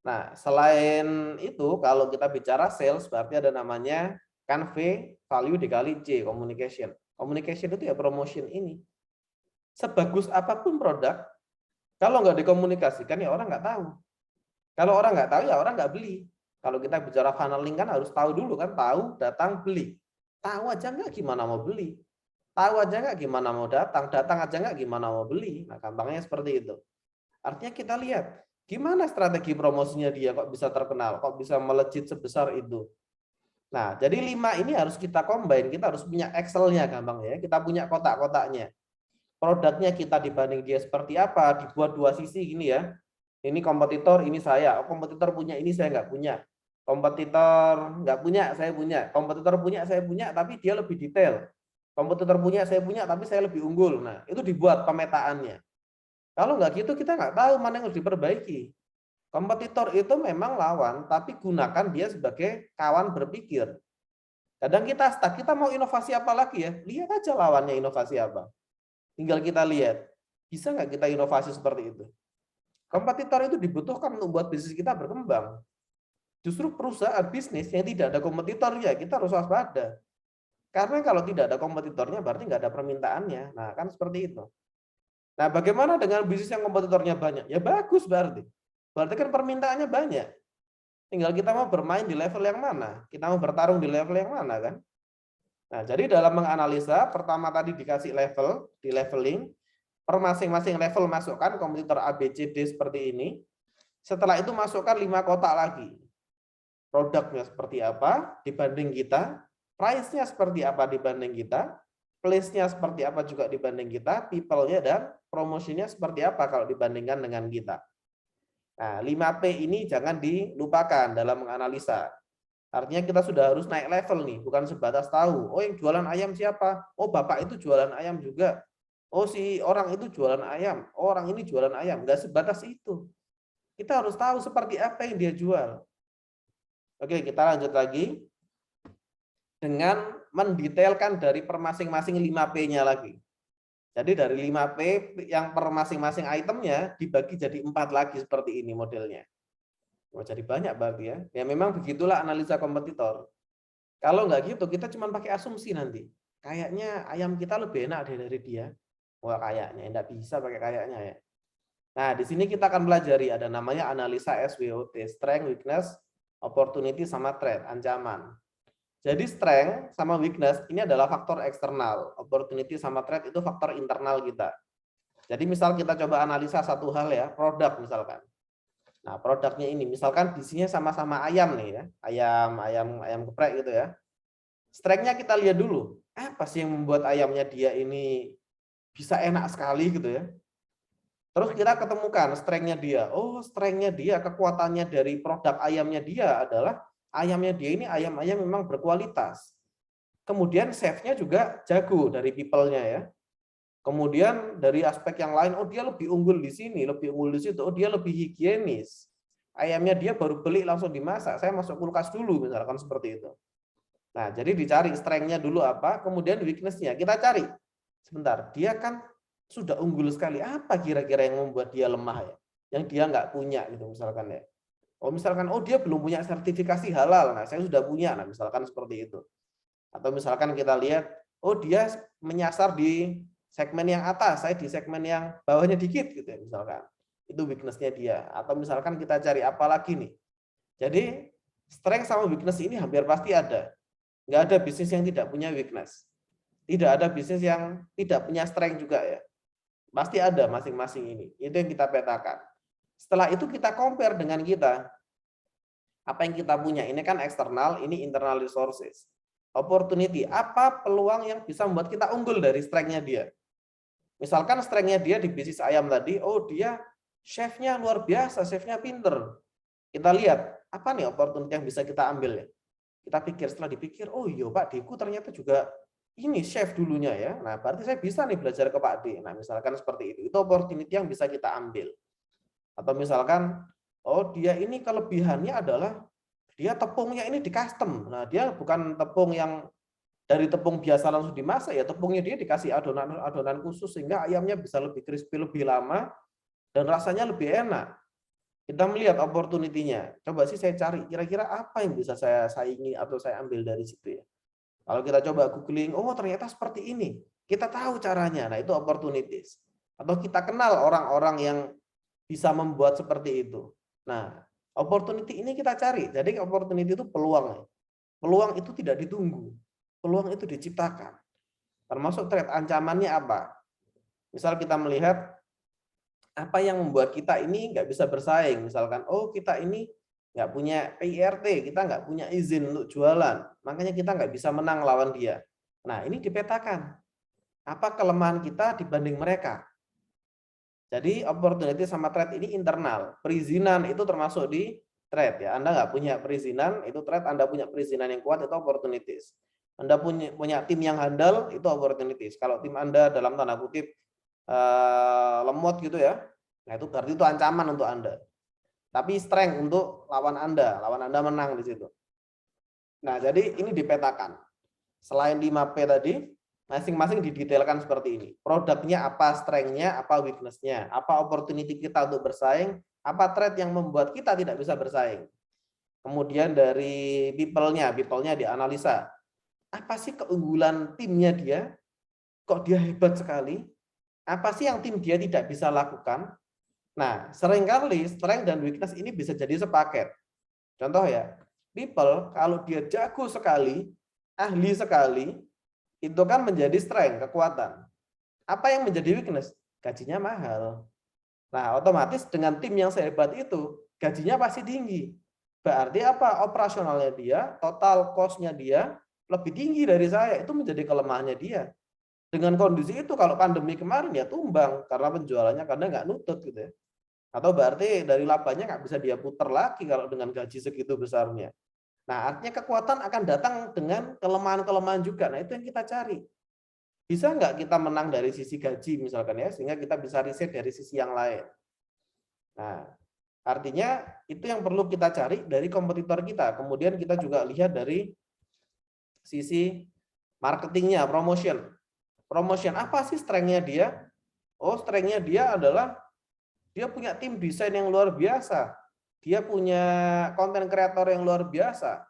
Nah, selain itu kalau kita bicara sales berarti ada namanya kan V, value dikali C, communication. Communication itu ya promotion ini. Sebagus apapun produk, kalau nggak dikomunikasikan ya orang nggak tahu. Kalau orang nggak tahu ya orang nggak beli. Kalau kita bicara funneling kan harus tahu dulu kan, tahu, datang, beli. Tahu aja nggak gimana mau beli. Tahu aja nggak gimana mau datang, datang aja nggak gimana mau beli. Nah, gampangnya seperti itu. Artinya kita lihat gimana strategi promosinya dia kok bisa terkenal, kok bisa melejit sebesar itu. Nah, jadi 5 ini harus kita combine, kita harus punya Excel-nya gampang ya. Kita punya kotak-kotaknya. Produknya kita dibanding dia seperti apa, dibuat dua sisi gini ya. Ini kompetitor, ini saya. Kompetitor punya, ini saya nggak punya. Kompetitor nggak punya, saya punya. Kompetitor punya, saya punya, tapi dia lebih detail. Kompetitor punya, saya punya, tapi saya lebih unggul. Nah, itu dibuat pemetaannya. Kalau nggak gitu, kita nggak tahu mana yang harus diperbaiki. Kompetitor itu memang lawan, tapi gunakan dia sebagai kawan berpikir. Kadang kita stuck, kita mau inovasi apa lagi ya? Lihat aja lawannya inovasi apa. Tinggal kita lihat, bisa nggak kita inovasi seperti itu? Kompetitor itu dibutuhkan untuk buat bisnis kita berkembang. Justru perusahaan bisnis yang tidak ada kompetitornya, kita harus waspada. Karena kalau tidak ada kompetitornya, berarti nggak ada permintaannya. Nah, kan seperti itu. Nah, bagaimana dengan bisnis yang kompetitornya banyak? Ya bagus berarti. Berarti kan permintaannya banyak. Tinggal kita mau bermain di level yang mana? Kita mau bertarung di level yang mana kan? Nah, jadi dalam menganalisa, pertama tadi dikasih level, di leveling, per masing-masing level masukkan kompetitor A, B, C, D seperti ini. Setelah itu masukkan 5 kotak lagi. Produknya seperti apa dibanding kita, price-nya seperti apa dibanding kita, place-nya seperti apa juga dibanding kita, people-nya dan promotion-nya seperti apa kalau dibandingkan dengan kita. Nah, 5P ini jangan dilupakan dalam menganalisa. Artinya kita sudah harus naik level nih, bukan sebatas tahu. Oh, yang jualan ayam siapa? Oh, bapak itu jualan ayam juga. Oh, si orang itu jualan ayam. Oh, orang ini jualan ayam. Enggak sebatas itu. Kita harus tahu seperti apa yang dia jual. Oke, kita lanjut lagi. Dengan mendetailkan dari per masing-masing 5P-nya lagi. Jadi dari 5P yang per masing-masing itemnya dibagi jadi 4 lagi seperti ini modelnya. Oh, jadi banyak berarti ya. Ya memang begitulah analisa kompetitor. Kalau nggak gitu, kita cuma pakai asumsi nanti. Kayaknya ayam kita lebih enak dari dia. Wah, kayaknya enggak bisa pakai kayaknya ya. Nah, di sini kita akan pelajari ada namanya analisa SWOT, strength, weakness, opportunity sama threat, ancaman. Jadi strength sama weakness ini adalah faktor eksternal, opportunity sama threat itu faktor internal kita. Jadi misal kita coba analisa satu hal ya, produk misalkan. Nah, produknya ini misalkan isinya sama-sama ayam nih ya, ayam geprek gitu ya. Strength-nya kita lihat dulu, apa sih yang membuat ayamnya dia ini bisa enak sekali gitu ya. Terus kita ketemukan strength-nya dia. Oh, strength-nya dia, kekuatannya dari produk ayamnya dia adalah ayamnya dia ini ayam-ayam memang berkualitas. Kemudian chef-nya juga jago dari people-nya ya. Kemudian dari aspek yang lain, oh dia lebih unggul di sini, lebih unggul di situ, oh dia lebih higienis. Ayamnya dia baru beli langsung dimasak, saya masuk kulkas dulu misalkan seperti itu. Nah, jadi dicari strength-nya dulu apa, kemudian weakness-nya. Kita cari. Sebentar, dia kan sudah unggul sekali. Apa kira-kira yang membuat dia lemah ya? Yang dia nggak punya gitu misalkan ya. Oh misalkan, oh dia belum punya sertifikasi halal. Nah, saya sudah punya. Nah, misalkan seperti itu. Atau misalkan kita lihat, oh dia menyasar di segmen yang atas, saya di segmen yang bawahnya dikit gitu ya misalkan. Itu weakness-nya dia. Atau misalkan kita cari apa lagi nih. Jadi Strength sama weakness ini hampir pasti ada. Nggak ada bisnis yang tidak punya weakness. Tidak ada bisnis yang tidak punya strength juga ya. Pasti ada masing-masing ini. Itu yang kita petakan. Setelah itu kita compare dengan kita. Apa yang kita punya? Ini kan eksternal, ini internal resources. Opportunity, apa peluang yang bisa membuat kita unggul dari strength-nya dia? Misalkan strength-nya dia di bisnis ayam tadi, oh dia chef-nya luar biasa, chef-nya pinter. Kita lihat, apa nih opportunity yang bisa kita ambil ya? Kita pikir, setelah dipikir, oh iya Pak Deku ternyata juga ini chef dulunya ya. Nah, berarti saya bisa nih belajar ke Pak D. Nah, misalkan seperti itu. Itu opportunity yang bisa kita ambil. Atau misalkan, oh dia ini kelebihannya adalah dia tepungnya ini di custom. Nah, dia bukan tepung yang dari tepung biasa langsung dimasak ya, tepungnya dia dikasih adonan khusus sehingga ayamnya bisa lebih crispy lebih lama dan rasanya lebih enak. Kita melihat opportunity-nya. Coba sih saya cari kira-kira apa yang bisa saya saingi atau saya ambil dari situ ya. Kalau kita coba googling, oh ternyata seperti ini. Kita tahu caranya. Nah, itu opportunities. Atau kita kenal orang-orang yang bisa membuat seperti itu. Nah, opportunity ini kita cari. Jadi opportunity itu peluang. Peluang itu tidak ditunggu. Peluang itu diciptakan. Termasuk threat, ancamannya apa? Misal kita melihat apa yang membuat kita ini nggak bisa bersaing. Misalkan, oh kita ini nggak punya PIRT, kita nggak punya izin untuk jualan. Makanya kita nggak bisa menang lawan dia. Nah, ini dipetakan. Apa kelemahan kita dibanding mereka? Jadi opportunity sama threat ini internal. Perizinan itu termasuk di threat ya. Anda nggak punya perizinan, itu threat. Anda punya perizinan yang kuat, itu opportunities. Anda punya tim yang handal, itu opportunities. Kalau tim Anda dalam tanda kutip lemot gitu ya, nah itu berarti itu ancaman untuk Anda. Tapi strength untuk lawan Anda menang di situ. Nah, jadi ini dipetakan. Selain 5P tadi, masing-masing didetailkan seperti ini. Produknya apa, strength-nya, apa weakness-nya, apa opportunity kita untuk bersaing, apa threat yang membuat kita tidak bisa bersaing. Kemudian dari people-nya dianalisa. Apa sih keunggulan timnya dia? Kok dia hebat sekali? Apa sih yang tim dia tidak bisa lakukan? Nah, seringkali strength dan weakness ini bisa jadi sepaket. Contoh ya, people kalau dia jago sekali, ahli sekali, itu kan menjadi strength, kekuatan. Apa yang menjadi weakness? Gajinya mahal. Nah, otomatis dengan tim yang sehebat itu, gajinya pasti tinggi. Berarti apa? Operasionalnya dia, total cost-nya dia lebih tinggi dari saya. Itu menjadi kelemahannya dia. Dengan kondisi itu kalau pandemi kemarin ya tumbang karena penjualannya kadang nggak nutut gitu ya. Atau berarti dari labanya nggak bisa dia putar lagi kalau dengan gaji segitu besarnya. Nah, artinya kekuatan akan datang dengan kelemahan-kelemahan juga. Nah, itu yang kita cari. Bisa nggak kita menang dari sisi gaji misalkan ya, sehingga kita bisa riset dari sisi yang lain. Nah, artinya itu yang perlu kita cari dari kompetitor kita. Kemudian kita juga lihat dari sisi marketingnya, promotion. Promotion apa sih strength-nya dia? Oh, strength-nya dia adalah dia punya tim desain yang luar biasa. Dia punya konten kreator yang luar biasa.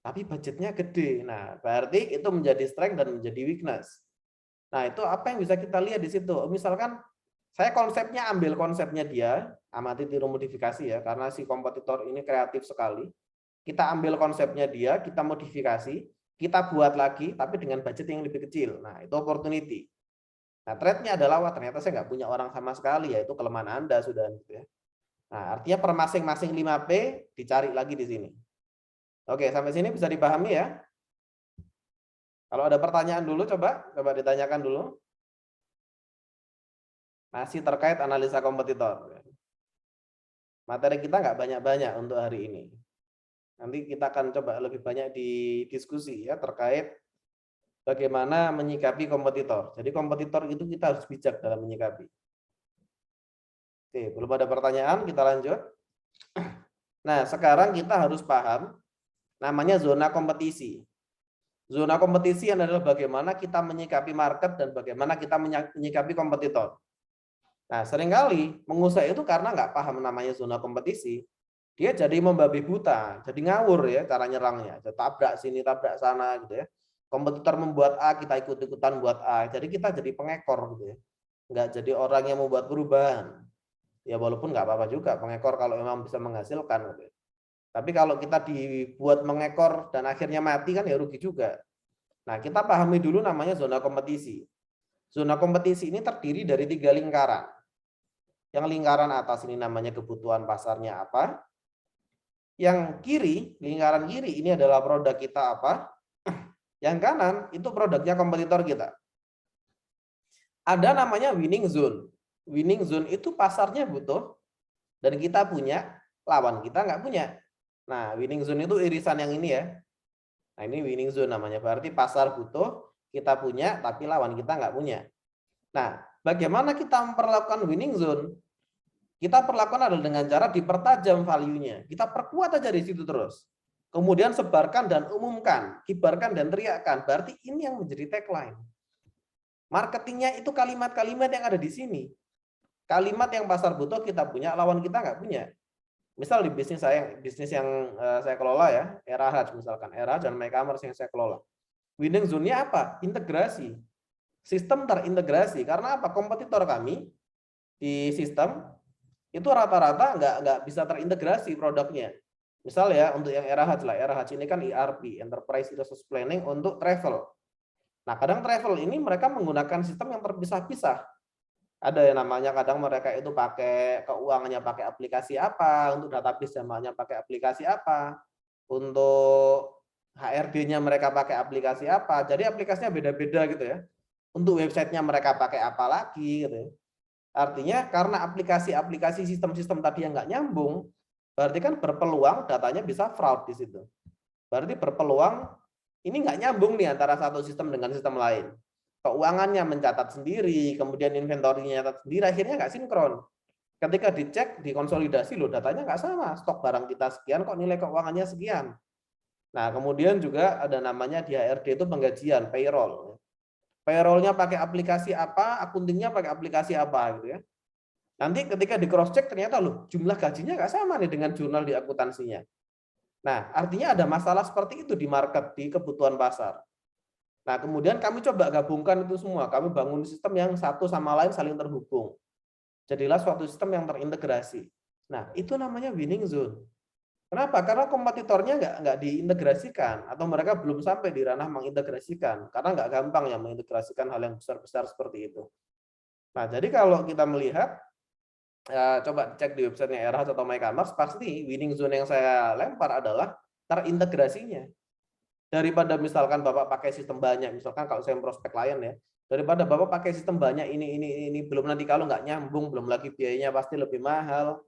Tapi budgetnya gede. Nah, berarti itu menjadi strength dan menjadi weakness. Nah, itu apa yang bisa kita lihat di situ? Misalkan saya ambil konsepnya dia, amati tiru modifikasi ya, karena si kompetitor ini kreatif sekali. Kita ambil konsepnya dia, kita modifikasi, kita buat lagi, tapi dengan budget yang lebih kecil. Nah, itu opportunity. Nah, threat-nya adalah, wah ternyata saya nggak punya orang sama sekali, ya itu kelemahan Anda sudah. Gitu ya. Nah, artinya per masing-masing 5P dicari lagi di sini. Oke, sampai sini bisa dipahami ya. Kalau ada pertanyaan dulu, coba ditanyakan dulu. Masih terkait analisa kompetitor. Materi kita nggak banyak-banyak untuk hari ini. Nanti kita akan coba lebih banyak di diskusi ya terkait bagaimana menyikapi kompetitor. Jadi kompetitor itu kita harus bijak dalam menyikapi. Oke, belum ada pertanyaan, kita lanjut. Nah, sekarang kita harus paham namanya zona kompetisi. Zona kompetisi adalah bagaimana kita menyikapi market dan bagaimana kita menyikapi kompetitor. Nah, seringkali pengusaha itu karena nggak paham namanya zona kompetisi, dia jadi membabi buta, jadi ngawur ya cara nyerangnya, tabrak sini, tabrak sana gitu ya. Kompetitor membuat A, kita ikut-ikutan buat A, jadi kita jadi pengekor gitu ya. Nggak jadi orang yang membuat perubahan. Ya walaupun nggak apa-apa juga pengekor kalau memang bisa menghasilkan gitu ya. Tapi kalau kita dibuat mengekor dan akhirnya mati kan ya rugi juga. Nah, kita pahami dulu namanya zona kompetisi. Zona kompetisi ini terdiri dari 3 lingkaran. Yang lingkaran atas ini namanya kebutuhan pasarnya apa. Yang kiri, lingkaran kiri ini adalah produk kita apa. Yang kanan itu produknya kompetitor kita. Ada namanya winning zone. Winning zone itu pasarnya butuh dan kita punya, lawan kita nggak punya. Nah, winning zone itu irisan yang ini ya. Nah, ini winning zone namanya. Berarti pasar butuh, kita punya, tapi lawan kita nggak punya. Nah, bagaimana kita memperlakukan winning zone? Kita perlakukan adalah dengan cara dipertajam value-nya. Kita perkuat aja di situ terus. Kemudian sebarkan dan umumkan, kibarkan dan teriakkan. Berarti ini yang menjadi tagline. Marketingnya itu kalimat-kalimat yang ada di sini. Kalimat yang pasar butuh kita punya, lawan kita nggak punya. Misal di bisnis yang saya kelola ya, Erahaj misalkan, Erahaj dan MyCommerce yang saya kelola. Winning zone-nya apa? Integrasi. Sistem terintegrasi. Karena apa? Kompetitor kami di sistem itu rata-rata nggak bisa terintegrasi produknya. Misal ya untuk yang Erahaj lah, Erahaj ini kan ERP, Enterprise Resource Planning untuk travel. Nah, kadang travel ini mereka menggunakan sistem yang terpisah-pisah. Ada yang namanya kadang mereka itu pakai keuangannya pakai aplikasi apa, untuk database namanya pakai aplikasi apa, untuk HRD-nya mereka pakai aplikasi apa. Jadi aplikasinya beda-beda gitu ya. Untuk websitenya mereka pakai apa lagi gitu ya. Artinya karena aplikasi-aplikasi sistem-sistem tadi yang nggak nyambung, berarti kan berpeluang datanya bisa fraud di situ. Berarti berpeluang ini nggak nyambung nih antara satu sistem dengan sistem lain. Keuangannya mencatat sendiri, kemudian inventory-nya mencatat sendiri, akhirnya nggak sinkron. Ketika dicek, dikonsolidasi, loh datanya nggak sama. Stok barang kita sekian, kok nilai keuangannya sekian. Nah, kemudian juga ada namanya di HRD itu penggajian, payroll. Payroll-nya pakai aplikasi apa, akuntingnya pakai aplikasi apa gitu ya. Nanti ketika di cross check ternyata loh jumlah gajinya nggak sama nih dengan jurnal di akuntansinya. Nah, artinya ada masalah seperti itu di market, di kebutuhan pasar. Nah, kemudian kami coba gabungkan itu semua. Kami bangun sistem yang satu sama lain saling terhubung. Jadilah suatu sistem yang terintegrasi. Nah, itu namanya winning zone. Kenapa? Karena kompetitornya nggak diintegrasikan atau mereka belum sampai di ranah mengintegrasikan. Karena nggak gampang ya mengintegrasikan hal yang besar-besar seperti itu. Nah, jadi kalau kita melihat, coba cek di websitenya Erahaj atau MyCommerce, pasti winning zone yang saya lempar adalah terintegrasinya. Daripada misalkan Bapak pakai sistem banyak, misalkan kalau saya prospek klien ya, daripada Bapak pakai sistem banyak ini, belum nanti kalau nggak nyambung, belum lagi biayanya pasti lebih mahal.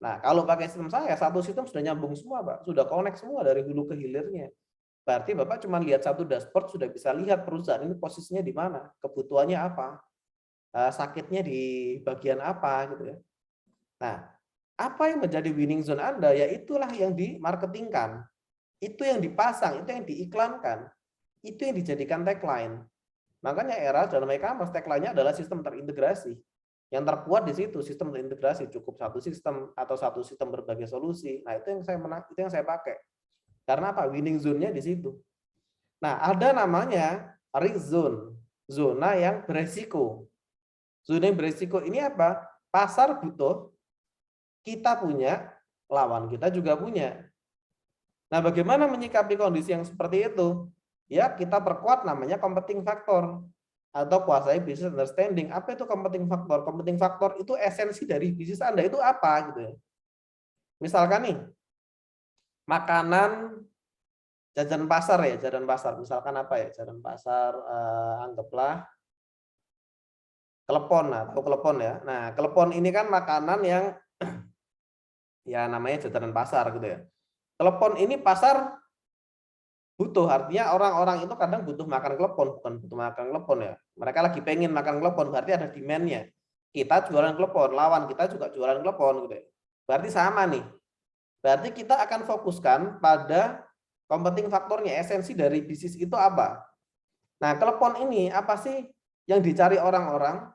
Nah, kalau pakai sistem saya, satu sistem sudah nyambung semua, Pak. Sudah connect semua dari hulu ke hilirnya. Berarti Bapak cuma lihat satu dashboard, sudah bisa lihat perusahaan ini posisinya di mana, kebutuhannya apa, sakitnya di bagian apa, gitu ya. Nah, apa yang menjadi winning zone Anda, ya itulah yang dimarketingkan. Itu yang dipasang, itu yang diiklankan, itu yang dijadikan tagline. Makanya Erahaj dalam e-commerce tagline-nya adalah sistem terintegrasi. Yang terkuat di situ sistem terintegrasi, cukup satu sistem atau satu sistem berbagai solusi. Nah, itu yang saya pakai. Karena apa? Winning zone-nya di situ. Nah, ada namanya risk zone, zona yang beresiko. Zona yang beresiko ini apa? Pasar butuh, kita punya, lawan kita juga punya. Nah, bagaimana menyikapi kondisi yang seperti itu? Ya, kita perkuat namanya competing factor atau kuasai business understanding. Apa itu competing factor? Competing factor itu esensi dari bisnis Anda itu apa gitu ya. Misalkan nih, makanan jajan pasar ya, jajan pasar. Misalkan apa ya? Jajan pasar anggaplah klepon atau klepon ya. Nah, klepon ini kan makanan yang ya namanya jajanan pasar gitu ya. Klepon ini pasar butuh, artinya orang-orang itu kadang butuh makan klepon, bukan butuh makan klepon ya. Mereka lagi pengen makan klepon, berarti ada demand-nya. Kita jualan klepon, lawan kita juga jualan klepon gitu ya. Berarti sama nih. Berarti kita akan fokuskan pada competing faktornya, esensi dari bisnis itu apa. Nah, klepon ini apa sih yang dicari orang-orang?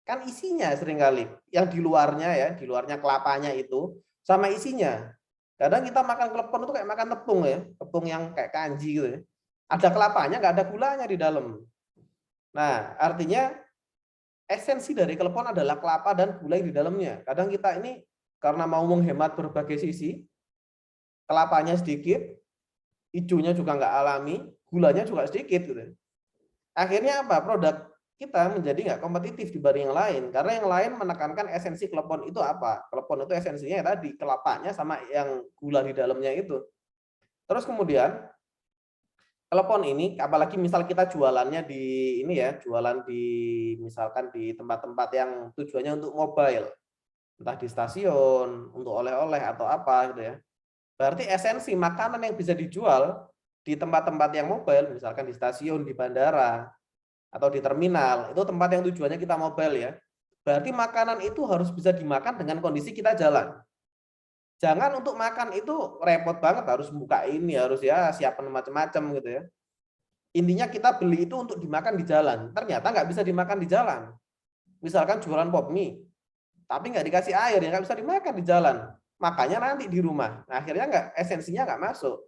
Kan isinya seringkali, yang di luarnya ya, di luarnya kelapanya itu, sama isinya. Kadang kita makan klepon itu kayak makan tepung ya, tepung yang kayak kanji gitu ya. Ada kelapanya, nggak ada gulanya di dalam. Nah, artinya esensi dari klepon adalah kelapa dan gula di dalamnya. Kadang kita ini karena mau menghemat berbagai sisi, kelapanya sedikit, hijaunya juga nggak alami, gulanya juga sedikit gitu. Akhirnya apa? Produk kita menjadi nggak kompetitif dibanding yang lain, karena yang lain menekankan esensi klepon itu apa? Klepon itu esensinya ya tadi kelapanya sama yang gula di dalamnya itu. Terus kemudian klepon ini, apalagi misal kita jualannya di ini ya, jualan di misalkan di tempat-tempat yang tujuannya untuk mobile, entah di stasiun, untuk oleh-oleh atau apa gitu ya. Berarti esensi makanan yang bisa dijual di tempat-tempat yang mobile, misalkan di stasiun, di bandara, atau di terminal, itu tempat yang tujuannya kita mobile ya. Berarti makanan itu harus bisa dimakan dengan kondisi kita jalan. Jangan untuk makan itu repot banget, harus buka ini, harus ya siapin macam-macam gitu ya. Intinya kita beli itu untuk dimakan di jalan. Ternyata nggak bisa dimakan di jalan. Misalkan jualan pop mie, tapi nggak dikasih air, ya nggak bisa dimakan di jalan. Makanya nanti di rumah. Nah, akhirnya esensinya nggak masuk.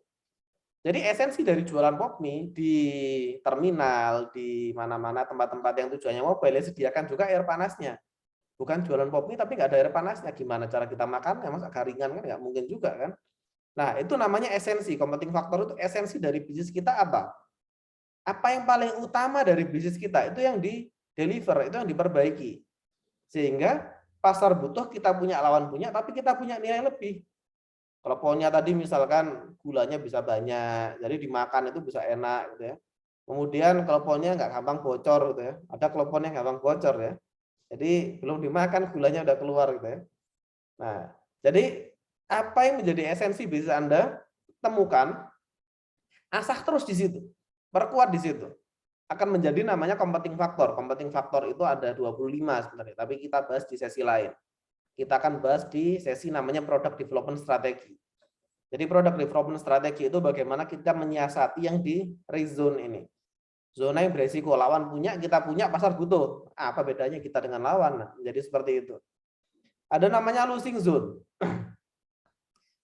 Jadi esensi dari jualan pop mie di terminal, di mana-mana tempat-tempat yang tujuannya mobile, ya sediakan juga air panasnya. Bukan jualan pop mie tapi nggak ada air panasnya. Gimana cara kita makan? Ya masa garingan kan nggak mungkin juga kan. Nah, itu namanya esensi. Competing factor itu esensi dari bisnis kita apa? Apa yang paling utama dari bisnis kita itu yang di deliver, itu yang diperbaiki. Sehingga pasar butuh kita punya, lawan punya, tapi kita punya nilai lebih. Kleponnya tadi misalkan gulanya bisa banyak, jadi dimakan itu bisa enak gitu ya. Kemudian kleponnya nggak gampang bocor gitu ya. Ada klepon yang gampang bocor ya. Jadi belum dimakan gulanya udah keluar gitu ya. Nah, jadi apa yang menjadi esensi bisnis Anda? Temukan, asah terus di situ. Perkuat di situ. Akan menjadi namanya competing factor. Competing factor itu ada 25 sebenarnya, tapi kita bahas di sesi lain. Kita akan bahas di sesi namanya product development strategi. Jadi product development strategi itu bagaimana kita menyiasati yang di risk zone ini. Zona yang beresiko, lawan punya, kita punya, pasar butuh. Apa bedanya kita dengan lawan? Nah, jadi seperti itu. Ada namanya losing zone.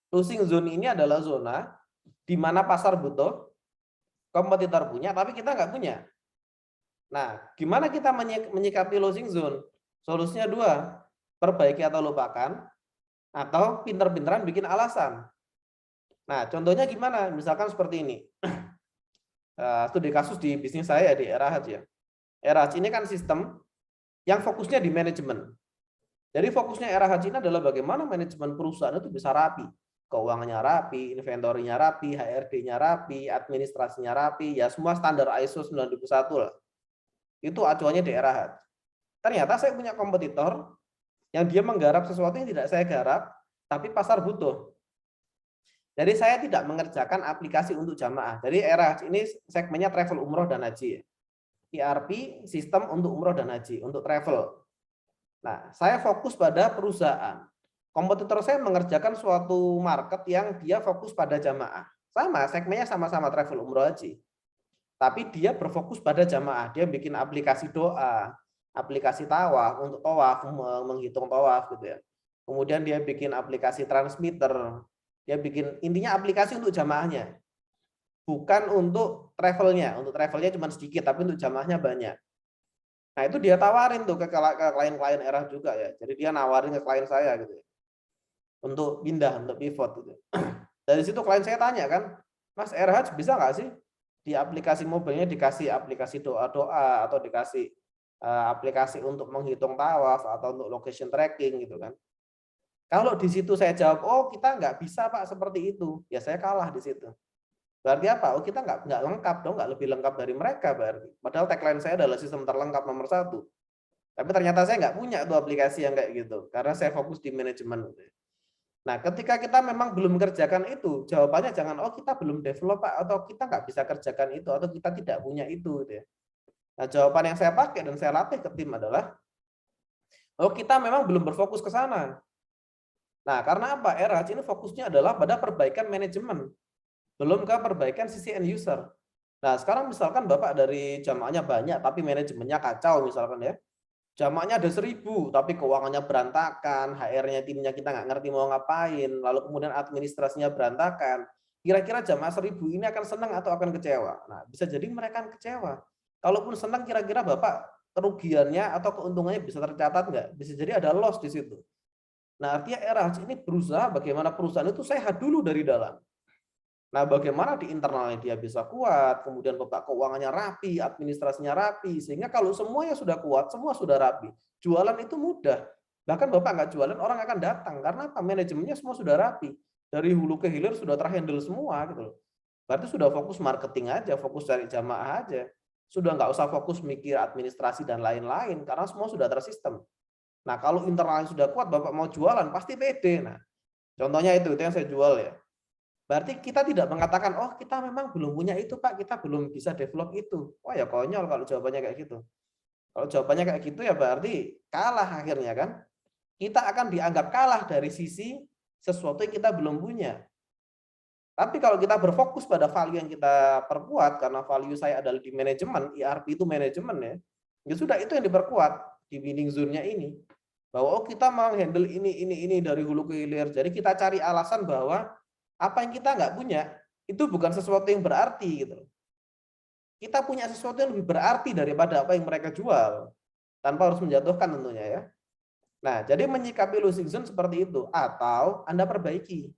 Losing zone ini adalah zona di mana pasar butuh, kompetitor punya, tapi kita nggak punya. Nah, gimana kita menyikapi losing zone? Solusinya dua, perbaiki atau lupakan, atau pinter-pinteran bikin alasan. Nah, contohnya gimana? Misalkan seperti ini. Studi kasus di bisnis saya di Erahat ya. Erahat ini kan sistem yang fokusnya di manajemen. Jadi fokusnya Erahat ini adalah bagaimana manajemen perusahaan itu bisa rapi. Keuangannya rapi, inventorinya rapi, HRD-nya rapi, administrasinya rapi, ya semua standar ISO 9001 lah. Itu acuannya di Erahat. Ternyata saya punya kompetitor yang dia menggarap sesuatu yang tidak saya garap, tapi pasar butuh. Jadi saya tidak mengerjakan aplikasi untuk jamaah. Jadi Erahat ini segmennya travel umroh dan haji. ERP sistem untuk umroh dan haji, untuk travel. Nah, saya fokus pada perusahaan. Kompetitor saya mengerjakan suatu market yang dia fokus pada jamaah. Sama, segmennya sama-sama travel umroh haji. Tapi dia berfokus pada jamaah. Dia bikin aplikasi doa, aplikasi tawaf untuk tawaf, menghitung tawaf gitu ya. Kemudian dia bikin aplikasi transmitter. Dia bikin intinya aplikasi untuk jamaahnya. Bukan untuk travelnya. Untuk travelnya cuma sedikit, tapi untuk jamaahnya banyak. Nah, itu dia tawarin tuh ke klien-klien Erahat juga ya. Jadi dia nawarin ke klien saya gitu ya. Untuk pindah, untuk pivot gitu. Dari situ klien saya tanya kan, Mas Erahat bisa nggak sih di aplikasi mobilnya dikasih aplikasi doa-doa atau dikasih aplikasi untuk menghitung tawaf atau untuk location tracking gitu kan. Kalau di situ saya jawab, oh kita nggak bisa Pak seperti itu, ya saya kalah di situ. Berarti apa? Oh kita nggak lengkap dong, nggak lebih lengkap dari mereka berarti. Padahal tagline saya adalah sistem terlengkap nomor 1. Tapi ternyata saya nggak punya tuh aplikasi yang kayak gitu, karena saya fokus di manajemen. Nah, ketika kita memang belum kerjakan itu, jawabannya jangan, oh kita belum develop Pak, atau kita nggak bisa kerjakan itu, atau kita tidak punya itu. Gitu ya. Nah, jawaban yang saya pakai dan saya latih ke tim adalah, oh kita memang belum berfokus ke sana. Nah, karena apa? Erahat ini fokusnya adalah pada perbaikan manajemen, belum ke perbaikan sisi end user. Nah, sekarang misalkan Bapak dari jamaahnya banyak, tapi manajemennya kacau misalkan ya. Jamaahnya ada 1000, tapi keuangannya berantakan, HR-nya timnya kita nggak ngerti mau ngapain, lalu kemudian administrasinya berantakan. Kira-kira jamaah 1000 ini akan senang atau akan kecewa? Nah, bisa jadi mereka akan kecewa. Kalaupun senang, kira-kira Bapak kerugiannya atau keuntungannya bisa tercatat nggak? Bisa jadi ada loss di situ. Nah, artinya RH ini berusaha bagaimana perusahaan itu sehat dulu dari dalam. Nah, bagaimana di internalnya dia bisa kuat, kemudian Bapak keuangannya rapi, administrasinya rapi, sehingga kalau semuanya sudah kuat, semua sudah rapi, jualan itu mudah. Bahkan Bapak nggak jualan, orang akan datang. Karena apa? Manajemennya semua sudah rapi. Dari hulu ke hilir sudah terhandle semua gitu loh. Berarti sudah fokus marketing aja, fokus cari jamaah aja. Sudah nggak usah fokus mikir administrasi dan lain-lain, karena semua sudah tersistem. Nah, kalau internalnya sudah kuat, Bapak mau jualan, pasti pede. Nah, contohnya itu yang saya jual ya. Berarti kita tidak mengatakan, oh kita memang belum punya itu Pak, kita belum bisa develop itu. Wah ya konyol kalau jawabannya kayak gitu. Kalau jawabannya kayak gitu ya berarti kalah akhirnya kan. Kita akan dianggap kalah dari sisi sesuatu yang kita belum punya. Tapi kalau kita berfokus pada value yang kita perkuat, karena value saya adalah di manajemen, ERP itu manajemen ya, ya sudah itu yang diperkuat di winning zone-nya ini. Bahwa oh kita mau handle ini dari hulu ke hilir. Jadi kita cari alasan bahwa apa yang kita nggak punya itu bukan sesuatu yang berarti gitu. Kita punya sesuatu yang lebih berarti daripada apa yang mereka jual tanpa harus menjatuhkan tentunya ya. Nah, jadi menyikapi losing zone seperti itu atau Anda perbaiki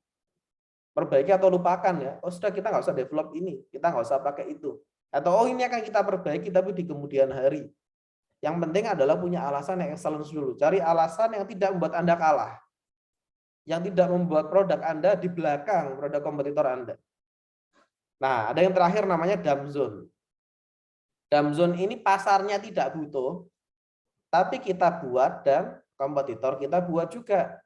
atau lupakan ya. Oh sudah kita nggak usah develop ini, kita nggak usah pakai itu. Atau oh ini akan kita perbaiki tapi di kemudian hari. Yang penting adalah punya alasan yang excellence dulu. Cari alasan yang tidak membuat Anda kalah. Yang tidak membuat produk Anda di belakang produk kompetitor Anda. Nah, ada yang terakhir namanya dump zone. Dump zone ini pasarnya tidak butuh, tapi kita buat dan kompetitor kita buat juga.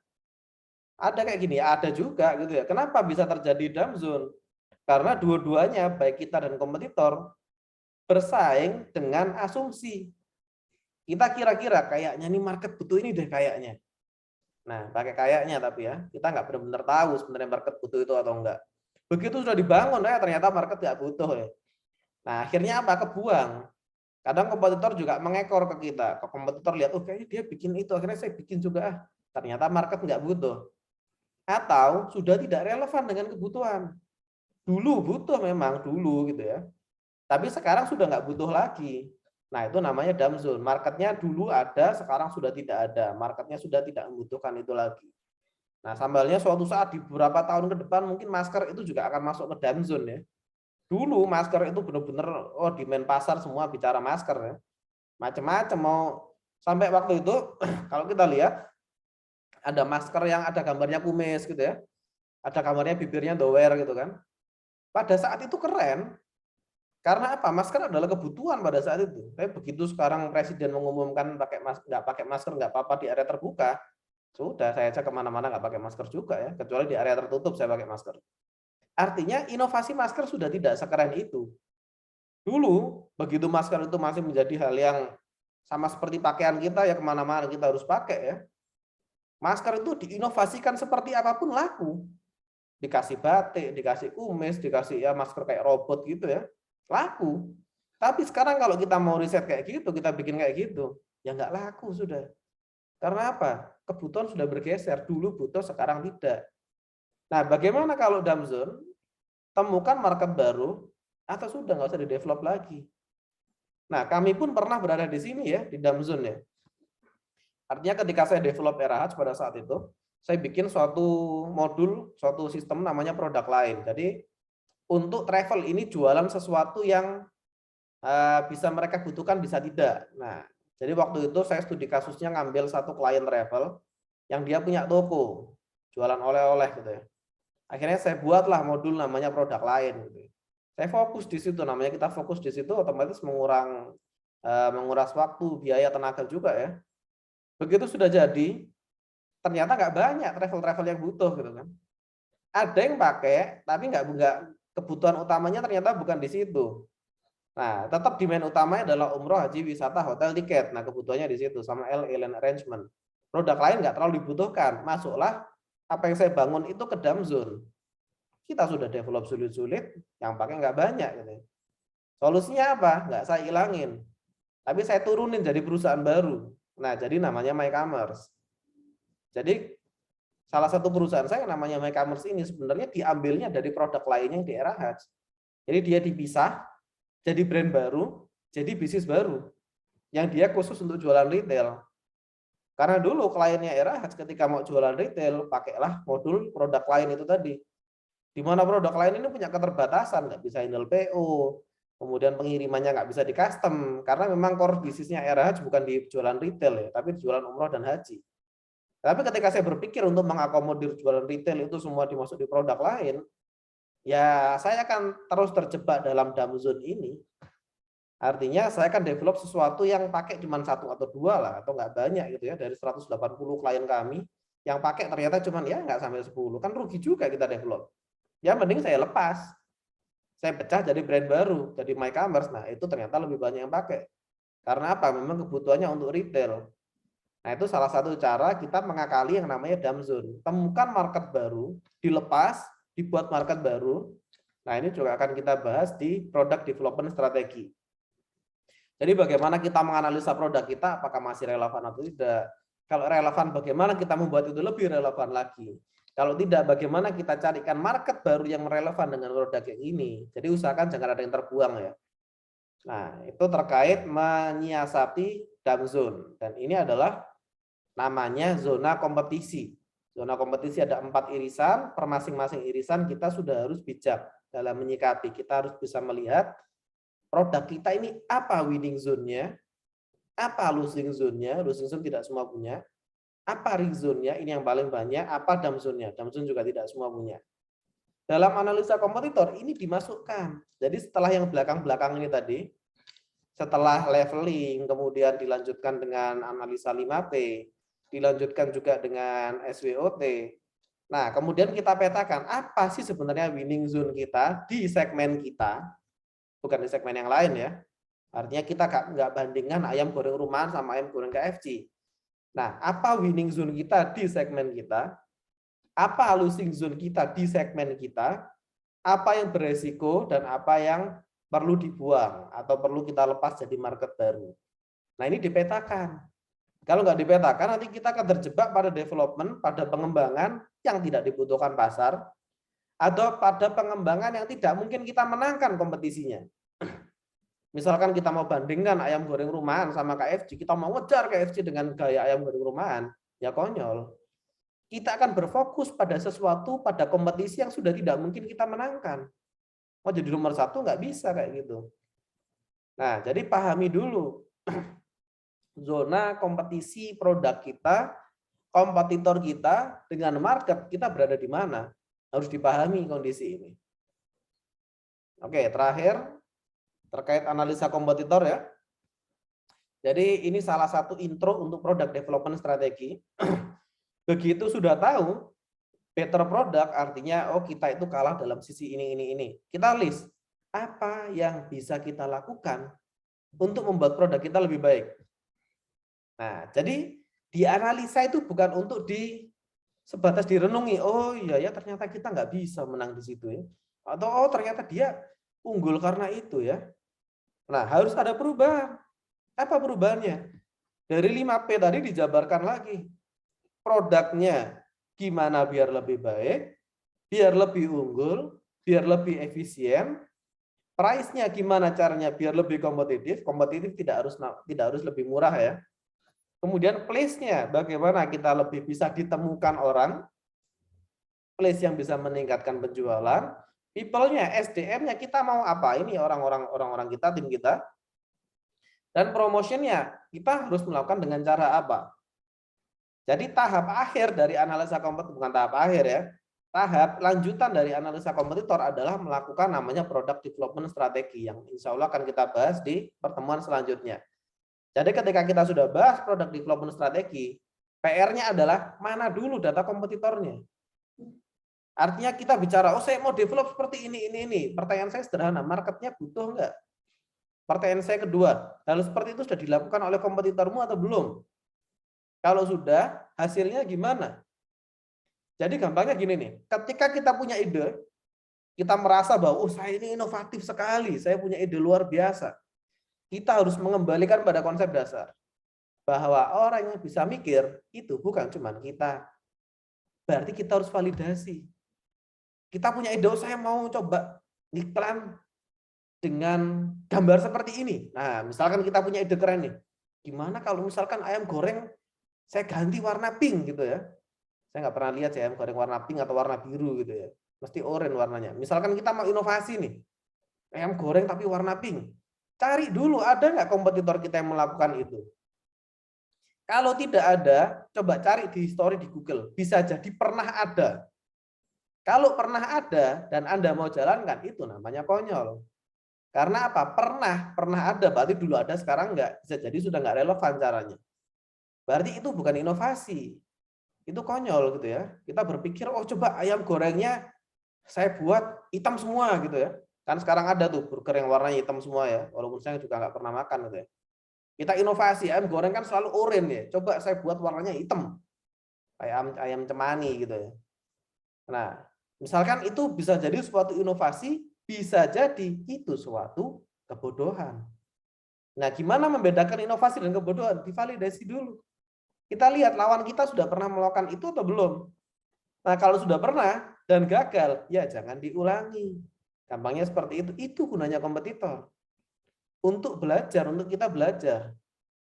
Ada kayak gini, ada juga gitu ya. Kenapa bisa terjadi dump zone? Karena dua-duanya baik kita dan kompetitor bersaing dengan asumsi. Kita kira-kira kayaknya nih market butuh ini deh kayaknya. Nah, pakai kayaknya tapi ya, kita nggak benar-benar tahu sebenarnya market butuh itu atau enggak. Begitu sudah dibangun, ternyata market nggak butuh ya. Nah, akhirnya apa? Kebuang. Kadang kompetitor juga mengekor ke kita. Ke kompetitor lihat, oh kayaknya dia bikin itu, akhirnya saya bikin juga ah. Ternyata market nggak butuh. Atau sudah tidak relevan dengan kebutuhan. Dulu butuh memang, dulu gitu ya. Tapi sekarang sudah nggak butuh lagi. Nah, itu namanya dump zone. Marketnya dulu ada, sekarang sudah tidak ada. Marketnya sudah tidak membutuhkan itu lagi. Nah, sambalnya suatu saat di beberapa tahun ke depan mungkin masker itu juga akan masuk ke dump zone ya. Dulu masker itu benar-benar oh demand pasar semua bicara masker ya. Macam-macam mau sampai waktu itu kalau kita lihat ada masker yang ada gambarnya kumis gitu ya. Ada gambarnya bibirnya dower gitu kan. Pada saat itu keren. Karena apa? Masker adalah kebutuhan pada saat itu. Tapi begitu sekarang presiden mengumumkan nggak pakai masker nggak apa-apa di area terbuka, sudah saya cek kemana-mana nggak pakai masker juga ya, kecuali di area tertutup saya pakai masker. Artinya inovasi masker sudah tidak sekeren itu. Dulu begitu masker itu masih menjadi hal yang sama seperti pakaian kita ya kemana-mana kita harus pakai ya. Masker itu diinovasikan seperti apapun laku. Dikasih batik, dikasih kumis, dikasih ya masker kayak robot gitu ya. Laku. Tapi sekarang kalau kita mau riset kayak gitu, kita bikin kayak gitu, ya nggak laku sudah. Karena apa? Kebutuhan sudah bergeser. Dulu butuh, sekarang tidak. Nah, bagaimana kalau dump zone? Temukan market baru, atau sudah nggak usah di-develop lagi. Nah, kami pun pernah berada di sini ya, di dump zone ya. Artinya ketika saya develop RH pada saat itu, saya bikin suatu modul, suatu sistem namanya produk lain. Jadi untuk travel ini jualan sesuatu yang bisa mereka butuhkan, bisa tidak. Nah, jadi waktu itu saya studi kasusnya ngambil satu klien travel yang dia punya toko, jualan oleh-oleh gitu ya. Akhirnya saya buatlah modul namanya produk lain. Gitu. Saya fokus di situ, namanya kita fokus di situ otomatis menguras waktu, biaya, tenaga juga ya. Begitu sudah jadi, ternyata nggak banyak travel-travel yang butuh gitu kan. Ada yang pakai, tapi nggak kebutuhan utamanya ternyata bukan di situ. Nah, tetap demand utamanya adalah umroh, haji, wisata, hotel, tiket. Nah, kebutuhannya di situ sama airline arrangement. Produk lain nggak terlalu dibutuhkan. Masuklah apa yang saya bangun itu ke dump zone. Kita sudah develop sulit-sulit, yang pakai nggak banyak. Gitu. Solusinya apa? Nggak saya hilangin. Tapi saya turunin jadi perusahaan baru. Nah, jadi namanya MyCommerce. Jadi salah satu perusahaan saya yang namanya MyCommerce ini sebenarnya diambilnya dari produk lainnya yang di era RH. Jadi dia dipisah, jadi brand baru, jadi bisnis baru. Yang dia khusus untuk jualan retail. Karena dulu kliennya Erahat ketika mau jualan retail, pakailah modul produk lain itu tadi. Di mana produk lain ini punya keterbatasan, nggak bisa handle PO, kemudian pengirimannya nggak bisa di custom, karena memang core bisnisnya Erahat bukan di jualan retail ya, tapi jualan umroh dan haji. Tapi ketika saya berpikir untuk mengakomodir jualan retail itu semua dimasuk di produk lain, ya saya akan terus terjebak dalam dump zone ini. Artinya saya akan develop sesuatu yang pakai cuma 1 atau 2 lah, atau nggak banyak gitu ya, dari 180 klien kami, yang pakai ternyata cuma ya nggak sampai 10, kan rugi juga kita develop. Ya mending saya lepas, saya pecah jadi brand baru, jadi MyCommerce. Nah itu ternyata lebih banyak yang pakai. Karena apa? Memang kebutuhannya untuk retail. Nah itu salah satu cara kita mengakali yang namanya dump zone. Temukan market baru, dilepas, dibuat market baru. Nah ini juga akan kita bahas di product development strategi. Jadi bagaimana kita menganalisa produk kita, apakah masih relevan atau tidak. Kalau relevan, bagaimana kita membuat itu lebih relevan lagi. Kalau tidak, bagaimana kita carikan market baru yang relevan dengan produk yang ini. Jadi usahakan jangan ada yang terbuang ya. Nah, itu terkait menyiasati dump zone. Dan ini adalah namanya zona kompetisi. Zona kompetisi ada 4 irisan, per masing-masing irisan kita sudah harus bijak dalam menyikapi. Kita harus bisa melihat produk kita ini apa winning zone-nya, apa losing zone-nya, losing zone tidak semua punya, apa ring zone-nya, ini yang paling banyak, apa dump zone-nya, dump zone juga tidak semua punya. Dalam analisa kompetitor ini dimasukkan. Jadi setelah yang belakang-belakang ini tadi, setelah leveling, kemudian dilanjutkan dengan analisa 5P, dilanjutkan juga dengan SWOT. Nah, kemudian kita petakan apa sih sebenarnya winning zone kita di segmen kita, bukan di segmen yang lain ya. Artinya kita nggak bandingkan ayam goreng rumahan sama ayam goreng KFC. Nah, apa winning zone kita di segmen kita? Apa losing zone kita di segmen kita? Apa yang beresiko dan apa yang perlu dibuang atau perlu kita lepas jadi market baru. Nah, ini dipetakan. Kalau nggak dipetakan, nanti kita akan terjebak pada development, pada pengembangan yang tidak dibutuhkan pasar, atau pada pengembangan yang tidak mungkin kita menangkan kompetisinya. Misalkan kita mau bandingkan ayam goreng rumahan sama KFC, kita mau ngejar KFC dengan gaya ayam goreng rumahan, ya konyol. Kita akan berfokus pada sesuatu, pada kompetisi yang sudah tidak mungkin kita menangkan. Mau jadi nomor 1 nggak bisa kayak gitu. Nah, jadi pahami dulu zona kompetisi produk kita, kompetitor kita dengan market kita berada di mana. Harus dipahami kondisi ini. Oke, terakhir terkait analisa kompetitor ya. Jadi ini salah satu intro untuk product development strategi. Begitu sudah tahu better product artinya oh kita itu kalah dalam sisi ini. Kita list apa yang bisa kita lakukan untuk membuat produk kita lebih baik. Nah, jadi dianalisa itu bukan untuk sebatas direnungi. Oh iya ya ternyata kita nggak bisa menang di situ ya. Atau oh ternyata dia unggul karena itu ya. Nah, harus ada perubahan. Apa perubahannya? Dari 5P tadi dijabarkan lagi. Produknya gimana biar lebih baik, biar lebih unggul, biar lebih efisien. Price-nya gimana caranya biar lebih kompetitif. Kompetitif tidak harus lebih murah ya. Kemudian place-nya bagaimana kita lebih bisa ditemukan orang. Place yang bisa meningkatkan penjualan. People-nya, SDM-nya kita mau apa? Ini orang-orang kita, tim kita. Dan promotion-nya kita harus melakukan dengan cara apa? Jadi tahap akhir dari analisa kompetitor, bukan tahap akhir ya. Tahap lanjutan dari analisa kompetitor adalah melakukan namanya product development strategi yang insya Allah akan kita bahas di pertemuan selanjutnya. Jadi ketika kita sudah bahas product development strategi, PR-nya adalah mana dulu data kompetitornya. Artinya kita bicara, oh saya mau develop seperti ini. Pertanyaan saya sederhana, marketnya butuh enggak? Pertanyaan saya kedua, hal seperti itu sudah dilakukan oleh kompetitormu atau belum? Kalau sudah, hasilnya gimana? Jadi gampangnya gini nih, ketika kita punya ide, kita merasa bahwa oh saya ini inovatif sekali, saya punya ide luar biasa. Kita harus mengembalikan pada konsep dasar. Bahwa orang yang bisa mikir, itu bukan cuma kita. Berarti kita harus validasi. Kita punya ide, oh saya mau coba iklan dengan gambar seperti ini. Nah, misalkan kita punya ide keren nih. Gimana kalau misalkan ayam goreng saya ganti warna pink gitu ya. Saya nggak pernah lihat sih ayam goreng warna pink atau warna biru gitu ya. Mesti oranye warnanya. Misalkan kita mau inovasi nih, ayam goreng tapi warna pink. Cari dulu ada nggak kompetitor kita yang melakukan itu. Kalau tidak ada, coba cari di history di Google. Bisa jadi pernah ada. Kalau pernah ada dan Anda mau jalankan, itu namanya konyol. Karena apa? Pernah ada, berarti dulu ada, sekarang enggak. Bisa jadi sudah enggak relevan caranya. Berarti itu bukan inovasi. Itu konyol gitu ya. Kita berpikir, oh coba ayam gorengnya saya buat hitam semua gitu ya. Kan sekarang ada tuh burger yang warnanya hitam semua ya. Walaupun saya juga enggak pernah makan gitu ya. Kita inovasi, ayam goreng kan selalu oranye ya. Coba saya buat warnanya hitam. Kayak ayam cemani gitu ya. Nah, misalkan itu bisa jadi suatu inovasi, bisa jadi itu suatu kebodohan. Nah, gimana membedakan inovasi dan kebodohan? Divalidasi dulu. Kita lihat lawan kita sudah pernah melakukan itu atau belum. Nah, kalau sudah pernah dan gagal, ya jangan diulangi. Gampangnya seperti itu. Itu gunanya kompetitor. Untuk belajar, untuk kita belajar.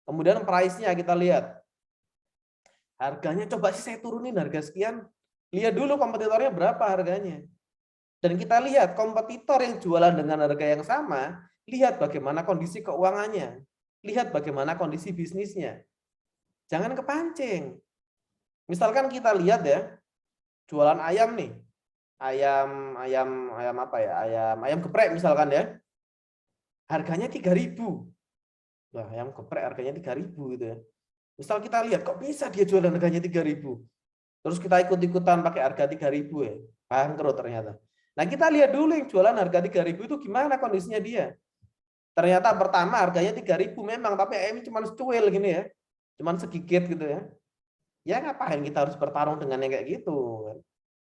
Kemudian price-nya kita lihat. Harganya coba sih saya turunin harga sekian. Lihat dulu kompetitornya berapa harganya. Dan kita lihat kompetitor yang jualan dengan harga yang sama, lihat bagaimana kondisi keuangannya, lihat bagaimana kondisi bisnisnya. Jangan kepancing. Misalkan kita lihat ya, jualan ayam nih, ayam apa ya, ayam geprek misalkan ya, harganya 3.000. Wah, ayam geprek harganya 3.000 gitu ya. Misal kita lihat kok bisa dia jualan harganya 3.000. Terus kita ikut-ikutan pakai harga 3.000 ya, bangkrut ternyata. Nah, kita lihat dulu yang jualan harga 3.000 itu gimana kondisinya dia. Ternyata pertama harganya 3.000 memang, tapi ayamnya cuma secuil gini ya. Cuma segigit gitu ya. Ya ngapain kita harus bertarung dengan yang kayak gitu.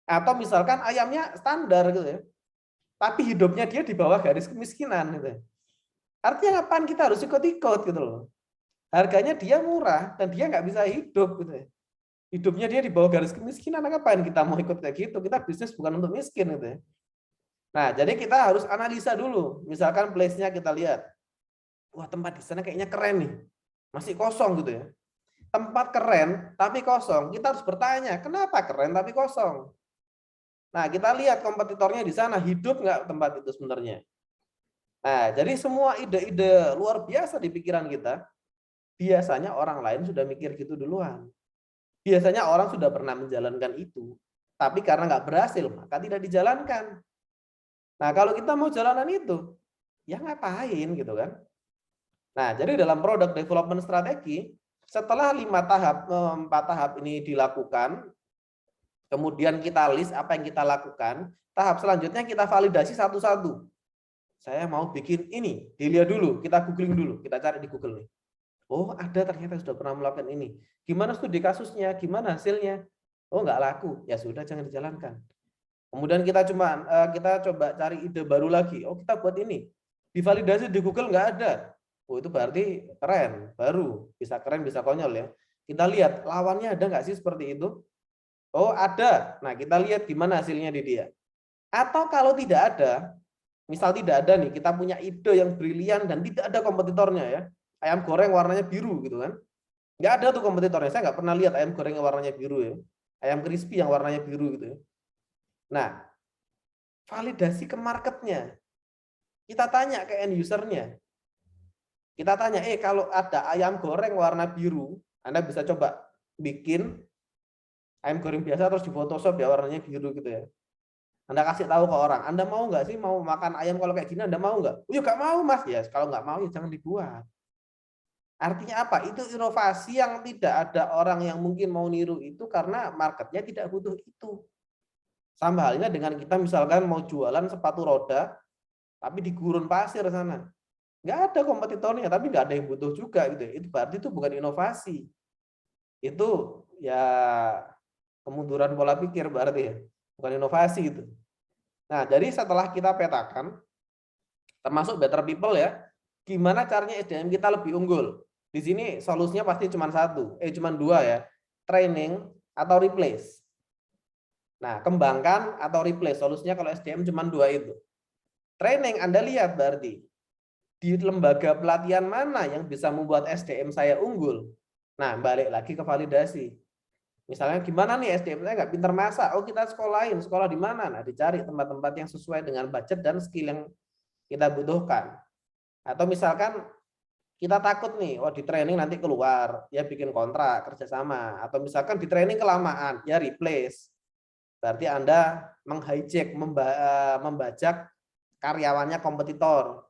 Atau misalkan ayamnya standar gitu ya. Tapi hidupnya dia di bawah garis kemiskinan gitu ya. Artinya ngapain kita harus ikut-ikut gitu loh. Harganya dia murah dan dia nggak bisa hidup gitu ya. Hidupnya dia di bawah garis kemiskinan, ngapain kita mau ikut kayak gitu? Kita bisnis bukan untuk miskin gitu ya. Nah, jadi kita harus analisa dulu. Misalkan place-nya kita lihat. Wah, tempat di sana kayaknya keren nih. Masih kosong gitu ya. Tempat keren tapi kosong. Kita harus bertanya, kenapa keren tapi kosong? Nah, kita lihat kompetitornya di sana hidup nggak tempat itu sebenarnya. Nah, jadi semua ide-ide luar biasa di pikiran kita, biasanya orang lain sudah mikir gitu duluan. Biasanya orang sudah pernah menjalankan itu. Tapi karena nggak berhasil, maka tidak dijalankan. Nah, kalau kita mau jalanan itu, ya ngapain gitu kan? Nah, jadi dalam product development strategi, setelah 4 tahap ini dilakukan, kemudian kita list apa yang kita lakukan, tahap selanjutnya kita validasi satu-satu. Saya mau bikin ini, dilihat dulu, kita googling dulu, kita cari di Google nih. Oh, ada ternyata sudah pernah melakukan ini. Gimana studi kasusnya? Gimana hasilnya? Oh, nggak laku. Ya sudah, jangan dijalankan. Kemudian kita coba cari ide baru lagi. Oh, kita buat ini. Divalidasi di Google nggak ada. Oh, itu berarti keren, baru. Bisa keren, bisa konyol ya. Kita lihat lawannya ada nggak sih seperti itu? Oh, ada. Nah, kita lihat gimana hasilnya di dia. Atau kalau tidak ada, misal tidak ada nih, kita punya ide yang brilian dan tidak ada kompetitornya ya. Ayam goreng warnanya biru gitu kan. Nggak ada tuh kompetitornya. Saya nggak pernah lihat ayam goreng yang warnanya biru ya. Ayam crispy yang warnanya biru gitu ya. Nah, validasi ke marketnya. Kita tanya ke end usernya. Kita tanya, kalau ada ayam goreng warna biru, Anda bisa coba bikin ayam goreng biasa terus di Photoshop ya warnanya biru gitu ya. Anda kasih tahu ke orang, Anda mau nggak sih mau makan ayam kalau kayak gini, Anda mau nggak? Oh ya nggak mau mas, ya kalau nggak mau ya jangan dibuat. Artinya apa? Itu inovasi yang tidak ada orang yang mungkin mau niru itu karena marketnya tidak butuh itu. Sama halnya dengan kita misalkan mau jualan sepatu roda, tapi di gurun pasir sana. Nggak ada kompetitornya, tapi nggak ada yang butuh juga gitu. Itu berarti itu bukan inovasi. Itu ya kemunduran pola pikir berarti ya. Bukan inovasi itu. Nah, jadi setelah kita petakan, termasuk better people ya, gimana caranya SDM kita lebih unggul. Di sini solusinya pasti cuma cuma dua ya, training atau replace. Nah, kembangkan atau replace, solusinya kalau SDM cuma dua itu. Training Anda lihat berarti, di lembaga pelatihan mana yang bisa membuat SDM saya unggul? Nah, balik lagi ke validasi. Misalnya gimana nih SDM saya nggak pintar masak, oh kita sekolahin, sekolah di mana? Nah, dicari tempat-tempat yang sesuai dengan budget dan skill yang kita butuhkan. Atau misalkan kita takut nih, oh di training nanti keluar, ya bikin kontrak kerjasama. Atau misalkan di training kelamaan, ya replace. Berarti Anda menghijack, membajak karyawannya kompetitor.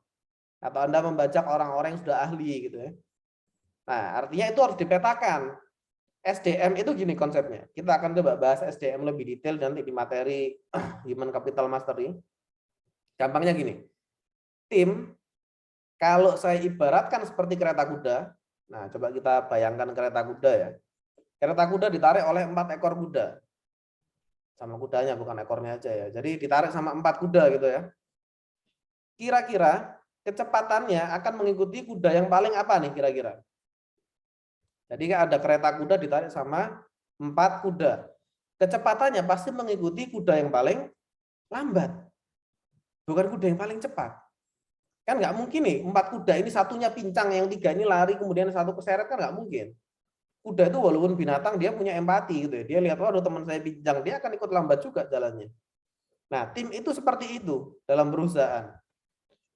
Atau Anda membajak orang-orang yang sudah ahli gitu ya. Nah, artinya itu harus dipetakan. SDM itu gini konsepnya. Kita akan coba bahas SDM lebih detail nanti di materi Human Capital Mastery. Gampangnya gini. Tim, kalau saya ibaratkan seperti kereta kuda, nah coba kita bayangkan kereta kuda ya. Kereta kuda ditarik oleh 4 ekor kuda. Sama kudanya, bukan ekornya aja ya. Jadi ditarik sama 4 kuda gitu ya. Kira-kira kecepatannya akan mengikuti kuda yang paling apa nih kira-kira? Jadi ada kereta kuda ditarik sama 4 kuda. Kecepatannya pasti mengikuti kuda yang paling lambat. Bukan kuda yang paling cepat. Kan nggak mungkin nih, 4 kuda ini satunya pincang, yang 3 ini lari, kemudian satu keseret, kan nggak mungkin. Kuda itu walaupun binatang, dia punya empati gitu ya. Dia lihat, waduh teman saya pincang, dia akan ikut lambat juga jalannya. Nah, tim itu seperti itu dalam perusahaan.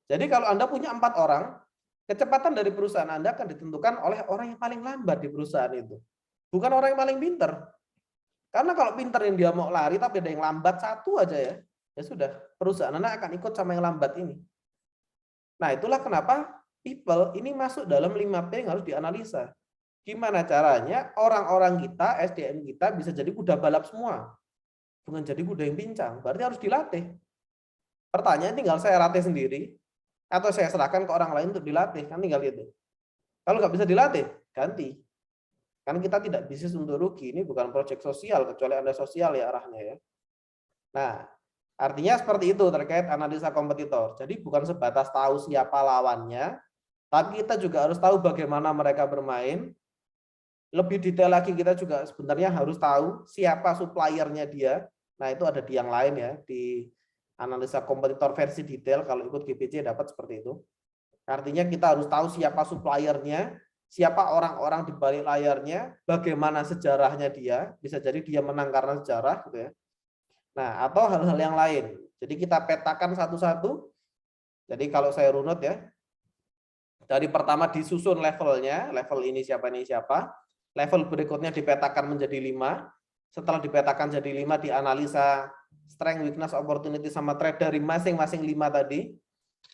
Jadi kalau Anda punya 4 orang, kecepatan dari perusahaan Anda akan ditentukan oleh orang yang paling lambat di perusahaan itu. Bukan orang yang paling pinter. Karena kalau pinter yang dia mau lari, tapi ada yang lambat satu aja ya, ya sudah, perusahaan Anda akan ikut sama yang lambat ini. Nah, itulah kenapa people ini masuk dalam 5P yang harus dianalisa. Gimana caranya orang-orang kita, SDM kita bisa jadi kuda balap semua. Bukan jadi kuda yang pincang, berarti harus dilatih. Pertanyaan tinggal saya latih sendiri, atau saya serahkan ke orang lain untuk dilatih, kan tinggal itu. Kalau nggak bisa dilatih, ganti. Kan kita tidak bisnis untuk rugi, ini bukan proyek sosial, kecuali Anda sosial ya arahnya ya. Nah, artinya seperti itu terkait analisa kompetitor. Jadi bukan sebatas tahu siapa lawannya, tapi kita juga harus tahu bagaimana mereka bermain. Lebih detail lagi kita juga sebenarnya harus tahu siapa suppliernya dia. Nah, itu ada di yang lain ya, di analisa kompetitor versi detail, kalau ikut GPC dapat seperti itu. Artinya kita harus tahu siapa suppliernya, siapa orang-orang di balik layarnya, bagaimana sejarahnya dia, bisa jadi dia menang karena sejarah gitu ya. Nah, atau hal-hal yang lain. Jadi kita petakan satu-satu. Jadi kalau saya runut ya, dari pertama disusun levelnya, level ini siapa, level berikutnya dipetakan menjadi 5, setelah dipetakan jadi 5 dianalisa strength, weakness, opportunity sama threat dari masing-masing 5 tadi.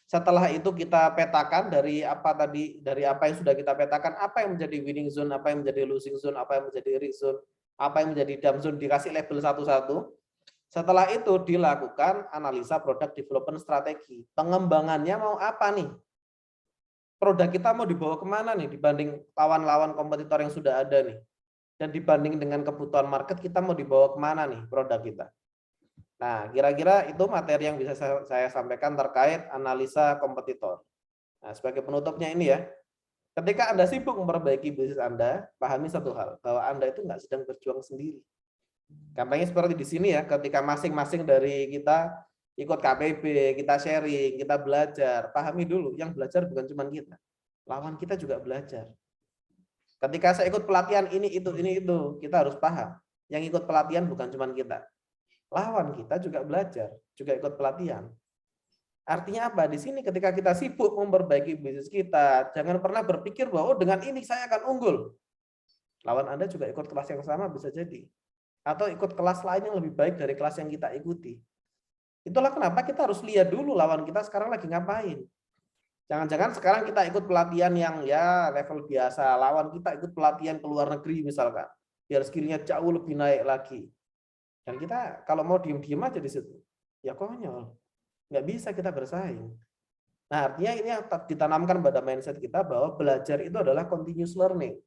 Setelah itu kita petakan dari apa tadi, dari apa yang sudah kita petakan, apa yang menjadi winning zone, apa yang menjadi losing zone, apa yang menjadi risk zone, apa yang menjadi dump zone, dikasih label satu-satu. Setelah itu dilakukan analisa product development strategi. Pengembangannya mau apa nih? Produk kita mau dibawa kemana nih dibanding lawan-lawan kompetitor yang sudah ada nih? Dan dibanding dengan kebutuhan market, kita mau dibawa kemana nih produk kita? Nah, kira-kira itu materi yang bisa saya sampaikan terkait analisa kompetitor. Nah, sebagai penutupnya ini ya, ketika Anda sibuk memperbaiki bisnis Anda, pahami satu hal, bahwa Anda itu nggak sedang berjuang sendiri. Gampangnya seperti di sini ya, ketika masing-masing dari kita ikut KPB, kita sharing, kita belajar, pahami dulu, yang belajar bukan cuma kita, lawan kita juga belajar. Ketika saya ikut pelatihan ini, itu, kita harus paham, yang ikut pelatihan bukan cuma kita. Lawan kita juga belajar, juga ikut pelatihan. Artinya apa? Di sini ketika kita sibuk memperbaiki bisnis kita, jangan pernah berpikir bahwa oh, dengan ini saya akan unggul. Lawan Anda juga ikut kelas yang sama bisa jadi. Atau ikut kelas lain yang lebih baik dari kelas yang kita ikuti. Itulah kenapa kita harus lihat dulu lawan kita sekarang lagi ngapain. Jangan-jangan sekarang kita ikut pelatihan yang ya level biasa, lawan kita ikut pelatihan ke luar negeri misalkan, biar skillnya jauh lebih naik lagi. Dan kita kalau mau diem-diem aja di situ, ya konyol. Nggak bisa kita bersaing. Nah, artinya ini yang ditanamkan pada mindset kita bahwa belajar itu adalah continuous learning.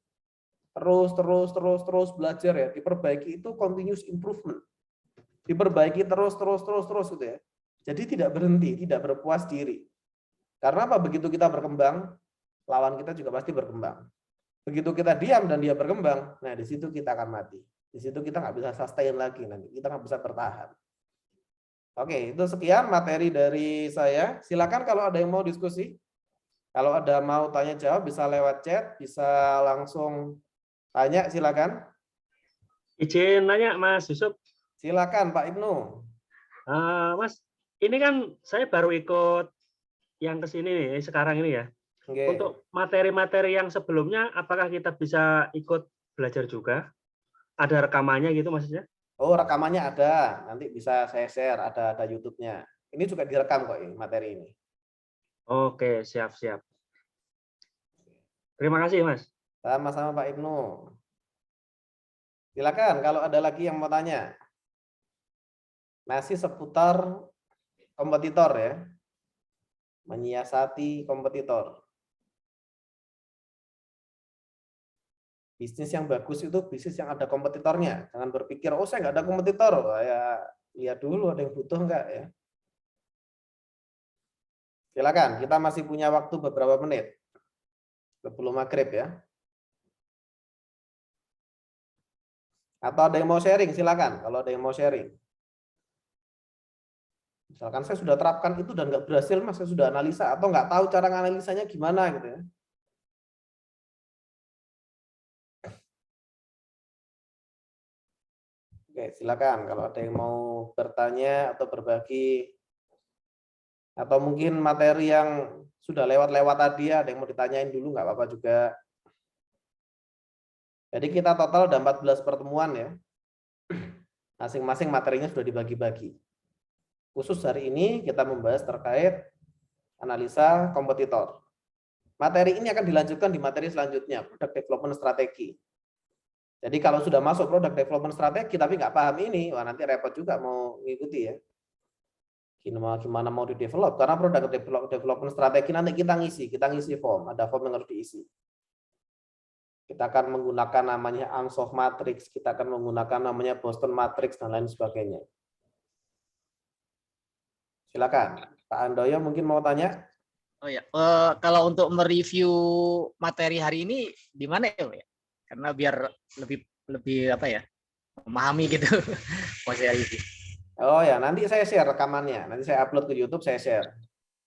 Terus belajar ya, diperbaiki itu continuous improvement. Diperbaiki terus gitu ya. Jadi tidak berhenti, tidak berpuas diri. Karena apa? Begitu kita berkembang, lawan kita juga pasti berkembang. Begitu kita diam dan dia berkembang, nah di situ kita akan mati. Di situ kita nggak bisa sustain lagi nanti, kita nggak bisa bertahan. Oke, itu sekian materi dari saya. Silakan kalau ada yang mau diskusi. Kalau ada mau tanya jawab bisa lewat chat, bisa langsung Tanya silakan. Izin nanya Mas Yusuf. Silakan Pak Ibnu. Mas, ini kan saya baru ikut yang ke sini nih, sekarang ini ya. Oke. Untuk materi-materi yang sebelumnya, apakah kita bisa ikut belajar juga? Ada rekamannya gitu maksudnya? Oh, rekamannya ada. Nanti bisa saya share, ada YouTube-nya. Ini juga direkam kok ini, materi ini. Oke, siap-siap. Terima kasih, Mas. Sama-sama Pak Ibnu. Silakan kalau ada lagi yang mau tanya. Masih seputar kompetitor ya. Menyiasati kompetitor. Bisnis yang bagus itu bisnis yang ada kompetitornya. Jangan berpikir, oh saya nggak ada kompetitor. Ya, lihat dulu ada yang butuh nggak ya. Silakan, kita masih punya waktu beberapa menit. Sebelum maghrib ya. Atau ada yang mau sharing, silakan. Kalau ada yang mau sharing. Misalkan saya sudah terapkan itu dan nggak berhasil, mas saya sudah analisa atau nggak tahu cara analisanya gimana gitu ya. Oke, silakan kalau ada yang mau bertanya atau berbagi atau mungkin materi yang sudah lewat-lewat tadi ada yang mau ditanyain dulu nggak apa-apa juga. Jadi kita total ada 14 pertemuan ya. Masing-masing materinya sudah dibagi-bagi. Khusus hari ini kita membahas terkait analisa kompetitor. Materi ini akan dilanjutkan di materi selanjutnya, product development strategi. Jadi kalau sudah masuk product development strategi tapi nggak paham ini, wah nanti repot juga mau ngikuti ya. Gimana mau di develop? Karena product development strategi nanti kita ngisi form, ada form yang harus diisi. Kita akan menggunakan namanya Ansoff Matrix, kita akan menggunakan namanya Boston Matrix dan lain sebagainya. Silakan, Pak Andoyo mungkin mau tanya? Oh ya, kalau untuk mereview materi hari ini di mana ya, Pak? Karena biar lebih apa ya, memahami gitu. Mau saya review. Oh ya, nanti saya share rekamannya. Nanti saya upload ke YouTube, saya share.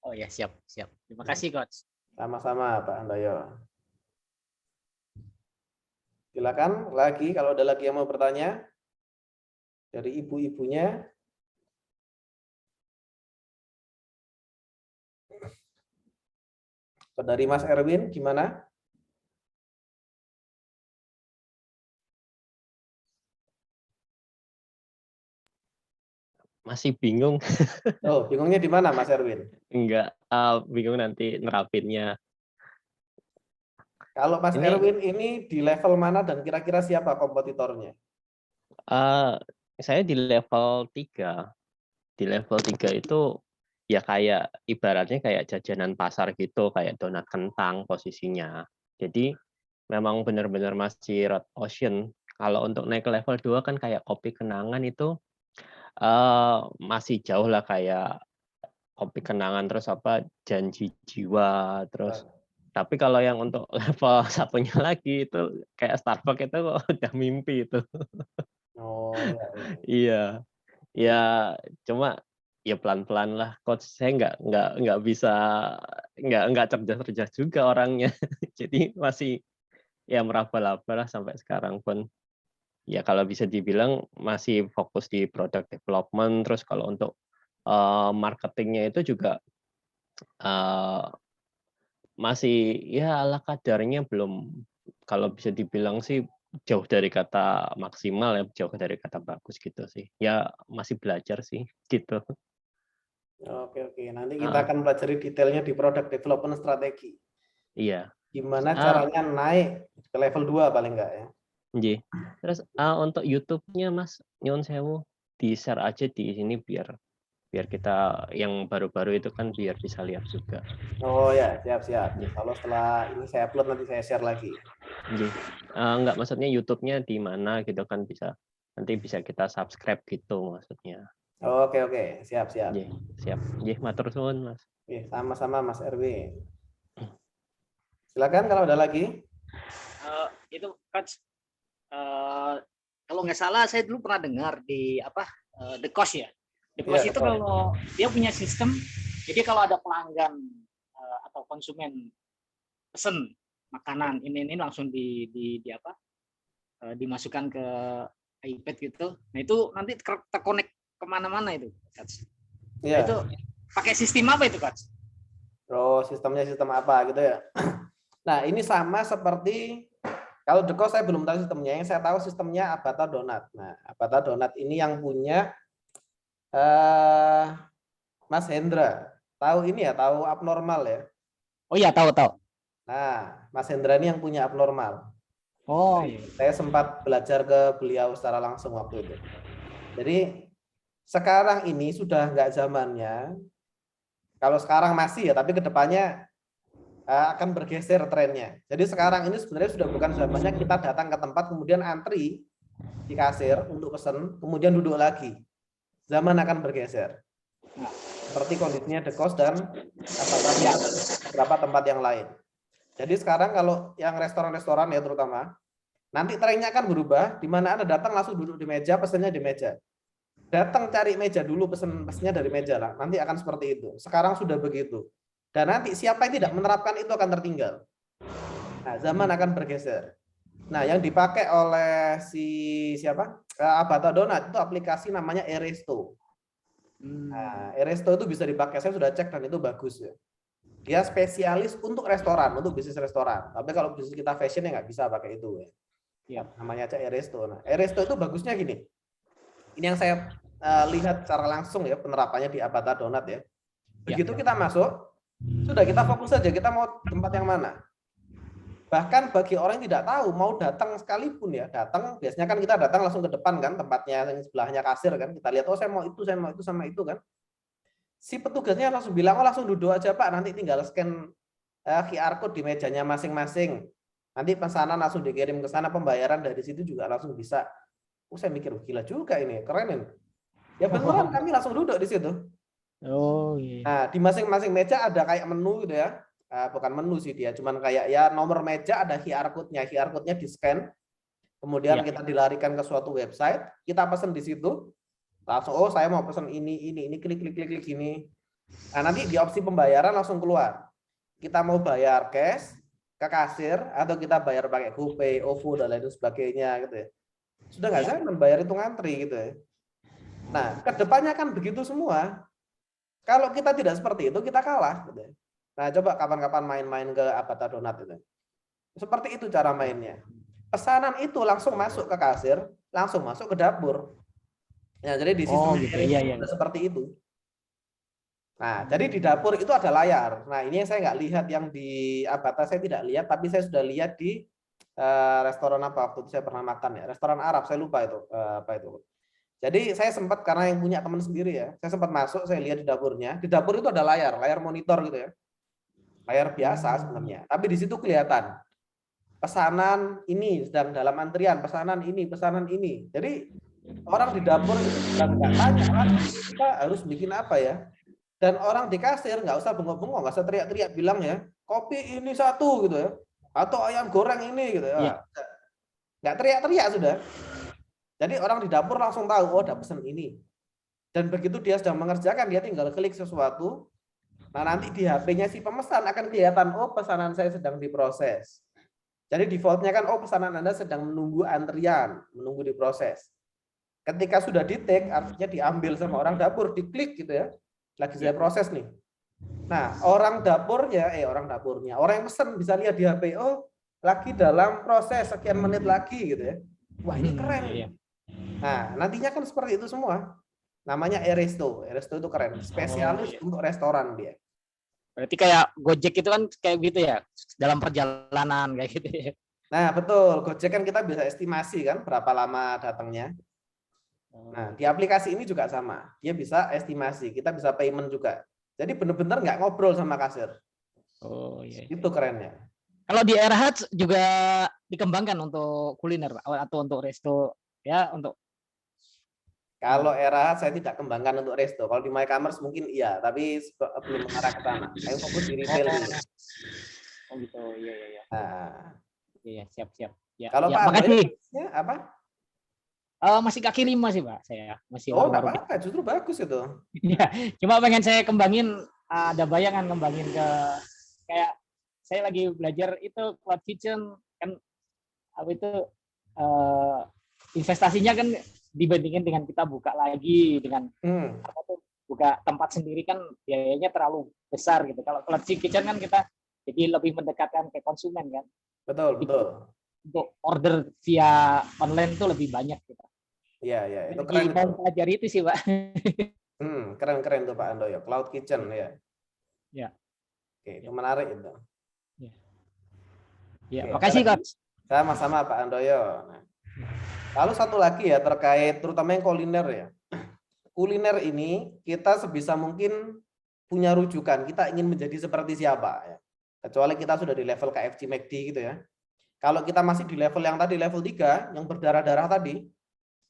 Oh ya, siap. Terima kasih, Coach. Sama-sama, Pak Andoyo. Silakan lagi kalau ada lagi yang mau bertanya dari ibu-ibunya. Dari Mas Erwin gimana? Masih bingung. Oh, bingungnya di mana Mas Erwin? Enggak, bingung nanti nerapinnya. Kalau Mas Erwin ini di level mana dan kira-kira siapa kompetitornya? Saya di level 3. Di level 3 itu ya kayak ibaratnya kayak jajanan pasar gitu, kayak donat kentang posisinya. Jadi memang benar-benar masih red ocean. Kalau untuk naik ke level 2 kan kayak kopi kenangan itu masih jauh lah, kayak kopi kenangan terus apa janji jiwa terus. Tapi kalau yang untuk level satunya lagi itu kayak Starbucks itu udah mimpi itu. Oh ya. Iya, ya cuma ya pelan-pelan lah, coach. Saya nggak bisa, nggak cerdas juga orangnya. Jadi masih ya meraba-raba lah sampai sekarang pun. Ya kalau bisa dibilang masih fokus di product development. Terus kalau untuk marketingnya itu juga masih ya ala kadarnya, belum, kalau bisa dibilang sih jauh dari kata maksimal ya, jauh dari kata bagus gitu sih. Ya masih belajar sih gitu. Oke. Nanti kita akan pelajari detailnya di product development strategi. Iya. Gimana caranya naik ke level 2 paling enggak ya. Iya. Terus untuk YouTube-nya Mas, nyuwun sewu, di-share aja di sini biar kita yang baru-baru itu kan biar bisa lihat juga. Oh ya, siap. Kalau setelah ini saya upload nanti saya share lagi. Iya. Enggak, maksudnya YouTube-nya di mana gitu kan, nanti bisa kita subscribe gitu maksudnya. Oke, siap. Iya, siap. Iya, matur suwun Mas. Sama-sama Mas Erwin. Silakan kalau ada lagi. Itu Coach, kalau nggak salah saya dulu pernah dengar di The Cost ya. The Cost itu kalau dia punya sistem, jadi kalau ada pelanggan atau konsumen pesen makanan ini langsung di dimasukkan ke iPad gitu. Nah itu nanti terkonek kemana-mana itu, Coach. Nah, Iya. itu pakai sistem apa itu, Coach? Sistemnya sistem apa gitu ya. Nah, ini sama seperti kalau Dekos saya belum tahu sistemnya. Yang saya tahu sistemnya Abata Donat. Nah, Abata Donat ini yang punya Mas Hendra. Tahu ini ya, tahu abnormal ya. Oh iya, tahu. Nah, Mas Hendra ini yang punya abnormal. Oh iya. Saya sempat belajar ke beliau secara langsung waktu itu. Jadi sekarang ini sudah nggak zamannya. Kalau sekarang masih ya, tapi kedepannya akan bergeser trennya. Jadi sekarang ini sebenarnya sudah bukan zamannya kita datang ke tempat kemudian antri di kasir untuk pesan, kemudian duduk lagi. Zaman akan bergeser. Seperti kondisinya Dekos dan beberapa tempat yang lain. Jadi sekarang kalau yang restoran-restoran ya terutama, nanti trennya akan berubah, di mana Anda datang langsung duduk di meja, pesannya di meja. Datang cari meja dulu, pesannya dari meja lah. Nanti akan seperti itu. Sekarang sudah begitu. Dan nanti siapa yang tidak menerapkan itu akan tertinggal. Nah, zaman akan bergeser. Nah, yang dipakai oleh siapa? Abata Donat itu aplikasi namanya Eresto. Nah, Eresto itu bisa dipakai. Saya sudah cek dan itu bagus ya. Dia spesialis untuk restoran, untuk bisnis restoran. Tapi kalau bisnis kita fashion ya nggak bisa pakai itu ya. Ya, namanya aja Eresto. Nah, Eresto itu bagusnya gini. Ini yang saya lihat secara langsung ya penerapannya di Abata Donat ya. Begitu kita masuk, sudah kita fokus saja kita mau tempat yang mana. Bahkan bagi orang yang tidak tahu mau datang sekalipun ya, datang biasanya kan kita datang langsung ke depan kan tempatnya yang sebelahnya kasir kan, kita lihat oh saya mau itu sama itu kan. Si petugasnya langsung bilang oh langsung duduk aja Pak, nanti tinggal scan QR code di mejanya masing-masing. Nanti pesanan langsung dikirim ke sana, pembayaran dari situ juga langsung bisa. Saya mikir gila juga ini, keren ini. Ya beneran kami langsung duduk di situ. Oh iya. Nah, di masing-masing meja ada kayak menu gitu ya. Bukan menu sih dia, cuman kayak ya nomor meja ada QR code-nya. QR code-nya di-scan. Kemudian kita dilarikan ke suatu website, kita pesan di situ. Langsung oh saya mau pesan ini klik ini. Nah, nanti di opsi pembayaran langsung keluar. Kita mau bayar cash ke kasir atau kita bayar pakai GoPay, OVO dan lain sebagainya gitu ya. Sudah nggak zaman bayar itu ngantri gitu ya. Nah, kedepannya kan begitu semua. Kalau kita tidak seperti itu, kita kalah. Gitu. Nah, coba kapan-kapan main-main ke Abata Donat itu. Seperti itu cara mainnya. Pesanan itu langsung masuk ke kasir, langsung masuk ke dapur. Ya, jadi di sistem seperti itu. Nah, jadi di dapur itu ada layar. Nah, ini yang saya nggak lihat yang di Abata, saya tidak lihat, tapi saya sudah lihat di restoran apa waktu itu saya pernah makan ya. Restoran Arab, saya lupa itu apa itu. Jadi saya sempat karena yang punya teman sendiri ya, saya sempat masuk, saya lihat di dapurnya. Di dapur itu ada layar monitor gitu ya. Layar biasa sebenarnya. Tapi di situ kelihatan pesanan ini sedang dalam antrian, pesanan ini. Jadi orang di dapur itu nggak tanya kita harus bikin apa ya. Dan orang di kasir nggak usah bengong-bengong, nggak usah teriak-teriak bilang ya, kopi ini satu gitu ya, atau ayam goreng ini gitu ya. Nggak teriak-teriak sudah. Jadi orang di dapur langsung tahu, oh ada pesan ini. Dan begitu dia sedang mengerjakan, dia tinggal klik sesuatu. Nah nanti di HP-nya si pemesan akan kelihatan, oh pesanan saya sedang diproses. Jadi defaultnya kan, oh pesanan Anda sedang menunggu antrian, menunggu diproses. Ketika sudah di-take, artinya diambil sama orang dapur, diklik gitu ya. Lagi saya proses nih. Nah orang yang pesan bisa lihat di HP, oh lagi dalam proses sekian menit lagi gitu ya. Wah ini keren. Nah, nantinya kan seperti itu semua. Namanya Eresto. Eresto itu keren. Spesialis untuk restoran dia. Berarti kayak Gojek itu kan kayak gitu ya, dalam perjalanan kayak gitu ya. Nah, betul. Gojek kan kita bisa estimasi kan berapa lama datangnya. Nah, di aplikasi ini juga sama. Dia bisa estimasi. Kita bisa payment juga. Jadi benar-benar nggak ngobrol sama kasir. Oh iya. Itu kerennya. Kalau di Erahat juga dikembangkan untuk kuliner atau untuk resto ya untuk. Kalau Erahat saya tidak kembangkan untuk resto. Kalau di MyCommerce mungkin iya, tapi belum mengarah ke sana. Saya fokus di retail dulu. Oh gitu, iya. Nah, iya, siap. Ya, kalau ya, Pak makasih. Apa? Masih kaki 5 sih Pak, saya masih. Oh, nggak apa-apa, justru bagus itu. Iya, cuma pengen saya kembangin, ada bayangan kembangin ke kayak saya lagi belajar itu cloud kitchen kan apa itu investasinya kan dibandingin dengan kita buka lagi dengan apa tuh buka tempat sendiri kan biayanya terlalu besar gitu. Kalau Cloud Kitchen kan kita jadi lebih mendekatkan ke konsumen kan. Betul, betul. Untuk order via online itu lebih banyak kita. Iya, itu Lagi keren mau itu. pelajari itu sih, Pak. Keren tuh Pak Andoyo, Cloud Kitchen ya. Ya. Oke, itu menarik itu. Ya, Oke, makasih Coach. Sama-sama Pak Andoyo. Nah, lalu satu lagi ya terkait terutama yang kuliner ya. Kuliner ini kita sebisa mungkin punya rujukan, kita ingin menjadi seperti siapa ya. Kecuali kita sudah di level KFC McD gitu ya. Kalau kita masih di level yang tadi, level 3, yang berdarah-darah tadi,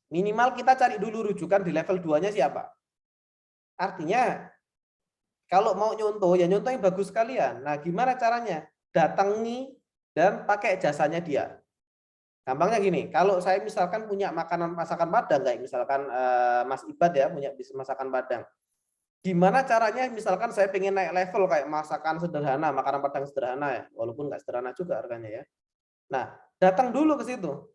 minimal kita cari dulu rujukan di level 2-nya siapa. Artinya, kalau mau nyontoh, ya nyontoh yang bagus sekalian. Nah, gimana caranya? Datangi dan pakai jasanya dia. Gampangnya gini, kalau saya misalkan punya makanan masakan Padang, kayak misalkan Mas Ibad ya, punya bisnis masakan Padang. Gimana caranya misalkan saya pengen naik level kayak masakan sederhana, makanan Padang sederhana ya, walaupun nggak sederhana juga harganya ya. Nah, datang dulu ke situ.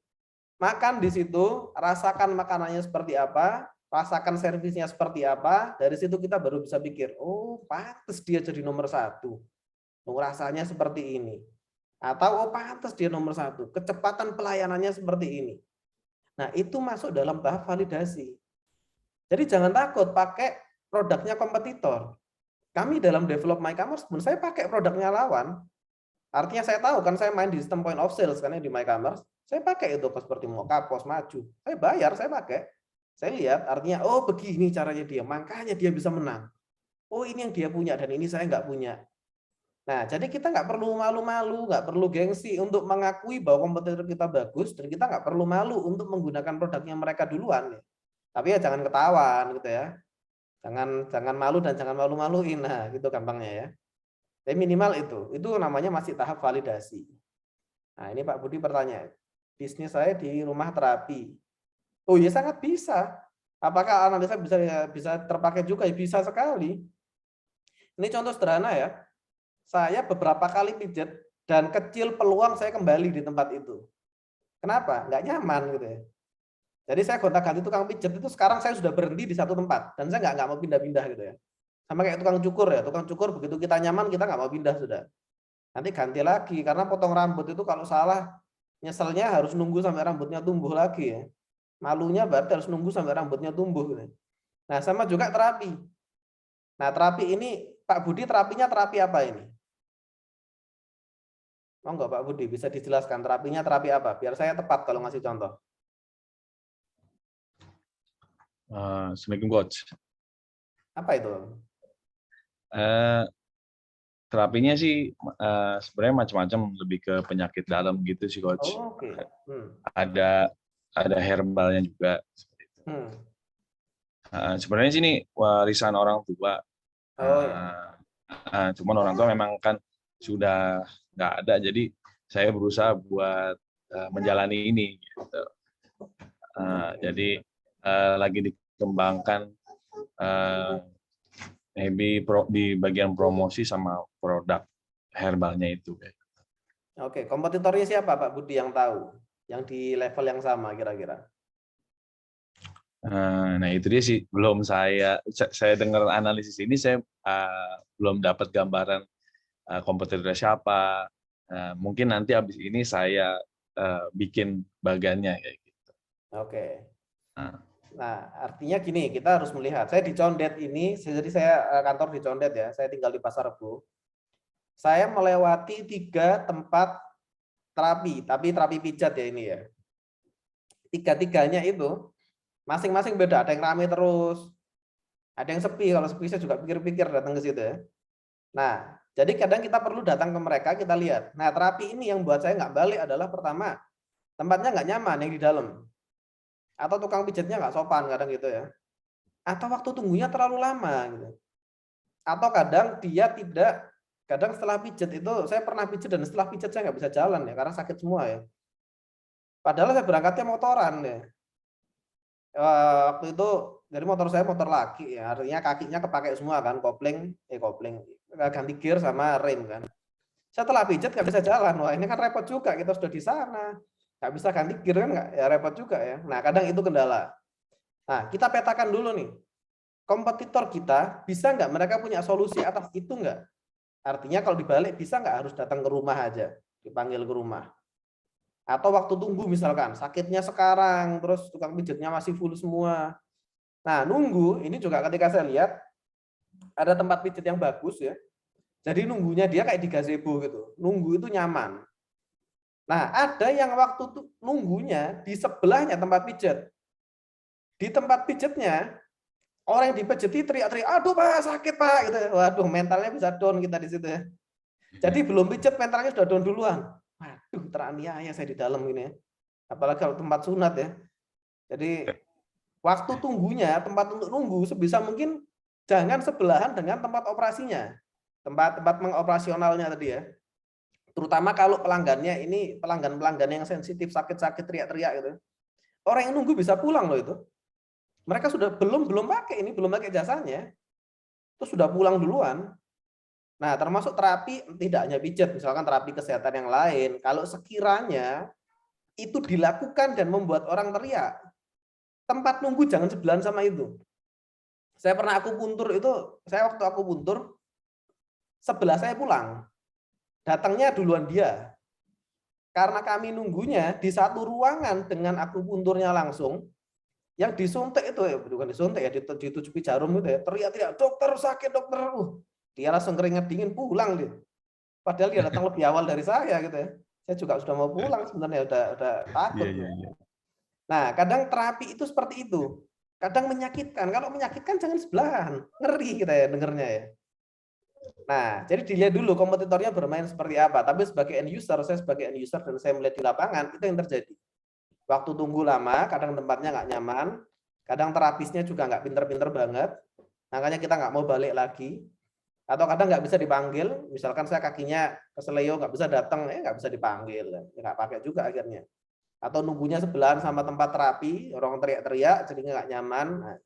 Makan di situ, rasakan makanannya seperti apa, rasakan servisnya seperti apa, dari situ kita baru bisa pikir, oh pantas dia jadi nomor 1. Rasanya seperti ini. Atau oh pantas dia nomor 1, kecepatan pelayanannya seperti ini. Nah, itu masuk dalam tahap validasi. Jadi jangan takut pakai produknya kompetitor. Kami dalam develop MyCommerce pun saya pakai produknya lawan. Artinya saya tahu kan saya main di sistem point of sales kan ya di MyCommerce. Saya pakai itu seperti Mokapos, Maju. Saya bayar, saya pakai. Saya lihat artinya oh begini caranya dia, makanya dia bisa menang. Oh ini yang dia punya dan ini saya nggak punya. Nah, jadi kita nggak perlu malu-malu, nggak perlu gengsi untuk mengakui bahwa kompetitor kita bagus, dan kita nggak perlu malu untuk menggunakan produknya mereka duluan. Ya. Tapi ya jangan ketahuan gitu ya. Jangan malu dan jangan malu-maluin. Nah, gitu gampangnya ya. Tapi minimal itu namanya masih tahap validasi. Nah, ini Pak Budi bertanya, bisnis saya di rumah terapi. Oh ya sangat bisa. Apakah analisa bisa terpakai juga? Ya, bisa sekali. Ini contoh sederhana ya. Saya beberapa kali pijat dan kecil peluang saya kembali di tempat itu. Kenapa? Nggak nyaman gitu ya. Jadi saya gonta-ganti tukang pijat itu sekarang saya sudah berhenti di satu tempat dan saya nggak mau pindah-pindah gitu ya. Sama kayak tukang cukur ya, tukang cukur begitu kita nyaman kita nggak mau pindah sudah. Nanti ganti lagi karena potong rambut itu kalau salah nyeselnya harus nunggu sampai rambutnya tumbuh lagi ya. Malunya berarti harus nunggu sampai rambutnya tumbuh gitu. Nah, sama juga terapi. Nah, terapi ini Pak Budi terapinya terapi apa ini? Mau nggak Pak Budi bisa dijelaskan terapinya terapi apa? Biar saya tepat kalau ngasih contoh. Assalamualaikum Coach. Apa itu? Terapinya sih sebenarnya macam-macam, lebih ke penyakit dalam gitu sih Coach. Oh, oke. Ada herbalnya juga seperti itu. Sebenarnya sini warisan orang tua. Cuman orang tua memang kan sudah nggak ada, jadi saya berusaha buat menjalani ini. Gitu. Jadi lagi dikembangkan maybe di bagian promosi sama produk herbalnya itu. Oke, kompetitornya siapa Pak Budi yang tahu? Yang di level yang sama kira-kira? Nah itu dia sih, belum saya dengar analisis ini, saya belum dapat gambaran kompetitornya siapa. Mungkin nanti habis ini saya bikin bagannya kayak gitu. Oke. Nah, artinya gini, kita harus melihat. Saya di Condet ini, jadi saya kantor di Condet ya, saya tinggal di Pasar Rebo. Saya melewati 3 tempat terapi, tapi terapi pijat ya ini ya. 3-tiganya itu masing-masing beda, ada yang ramai terus, ada yang sepi. Kalau sepi saya juga pikir-pikir datang ke situ ya. Nah, jadi kadang kita perlu datang ke mereka, kita lihat. Nah, terapi ini yang buat saya nggak balik adalah pertama, tempatnya nggak nyaman yang di dalam. Atau tukang pijatnya nggak sopan kadang gitu ya. Atau waktu tunggunya terlalu lama gitu. Atau kadang dia tidak, kadang setelah pijat itu, saya pernah pijat dan setelah pijat saya nggak bisa jalan ya, karena sakit semua ya. Padahal saya berangkatnya motoran ya. Waktu itu, jadi motor saya motor laki ya, artinya kakinya kepake semua kan, kopling, ganti gear sama rem kan. Setelah pijat nggak bisa jalan, wah ini kan repot juga, kita sudah di sana. Nggak bisa ganti gear kan, nggak, ya repot juga ya. Nah, kadang itu kendala. Nah, kita petakan dulu nih, kompetitor kita bisa nggak mereka punya solusi atas itu nggak? Artinya kalau dibalik bisa nggak harus datang ke rumah aja, dipanggil ke rumah. Atau waktu tunggu misalkan, sakitnya sekarang, terus tukang pijatnya masih full semua. Nah, nunggu, ini juga ketika saya lihat, ada tempat pijat yang bagus ya, jadi nunggunya dia kayak di gazebo gitu, nunggu itu nyaman. Nah, ada yang waktu nunggunya di sebelahnya tempat pijat. Di tempat pijatnya, orang yang dipijati teriak-teriak, aduh Pak, sakit Pak, gitu. Waduh, mentalnya bisa down kita di situ ya. Jadi belum pijat, mentalnya sudah down duluan. Waduh, teraniaya saya di dalam ini ya. Apalagi kalau tempat sunat ya. Jadi waktu tunggunya, tempat untuk nunggu sebisa mungkin jangan sebelahan dengan tempat operasinya. Tempat mengoperasionalnya tadi ya. Terutama kalau pelanggannya ini pelanggan-pelanggan yang sensitif, sakit-sakit, teriak-teriak gitu. Orang yang nunggu bisa pulang loh itu. Mereka sudah belum pakai ini, belum pakai jasanya. Terus sudah pulang duluan. Nah, termasuk terapi tidak hanya pijat, misalkan terapi kesehatan yang lain. Kalau sekiranya itu dilakukan dan membuat orang teriak, tempat nunggu jangan sebelahan sama itu. Saya pernah akupuntur itu, saya waktu akupuntur sebelah saya pulang. Datangnya duluan dia. Karena kami nunggunya di satu ruangan dengan akupunturnya langsung, yang disuntik itu ya, bukan disuntik ya, ditujuki jarum itu ya, teriak-teriak, dokter sakit dokter. Dia langsung keringat dingin pulang dia. Padahal dia datang lebih awal dari saya gitu ya. Saya juga sudah mau pulang sebenarnya, udah takut. Iya. Nah, kadang terapi itu seperti itu. Kadang menyakitkan. Kalau menyakitkan jangan sebelahan. Ngeri kita ya dengernya ya. Nah, jadi dilihat dulu kompetitornya bermain seperti apa. Tapi sebagai end user, saya sebagai end user dan saya melihat di lapangan, itu yang terjadi. Waktu tunggu lama, kadang tempatnya nggak nyaman, kadang terapisnya juga nggak pinter-pinter banget, makanya kita nggak mau balik lagi. Atau kadang nggak bisa dipanggil, misalkan saya kakinya keseleo nggak bisa datang, nggak bisa dipanggil, nggak pakai juga akhirnya. Atau nunggunya sebelahan sama tempat terapi, orang teriak-teriak, jadi nggak nyaman. Nah,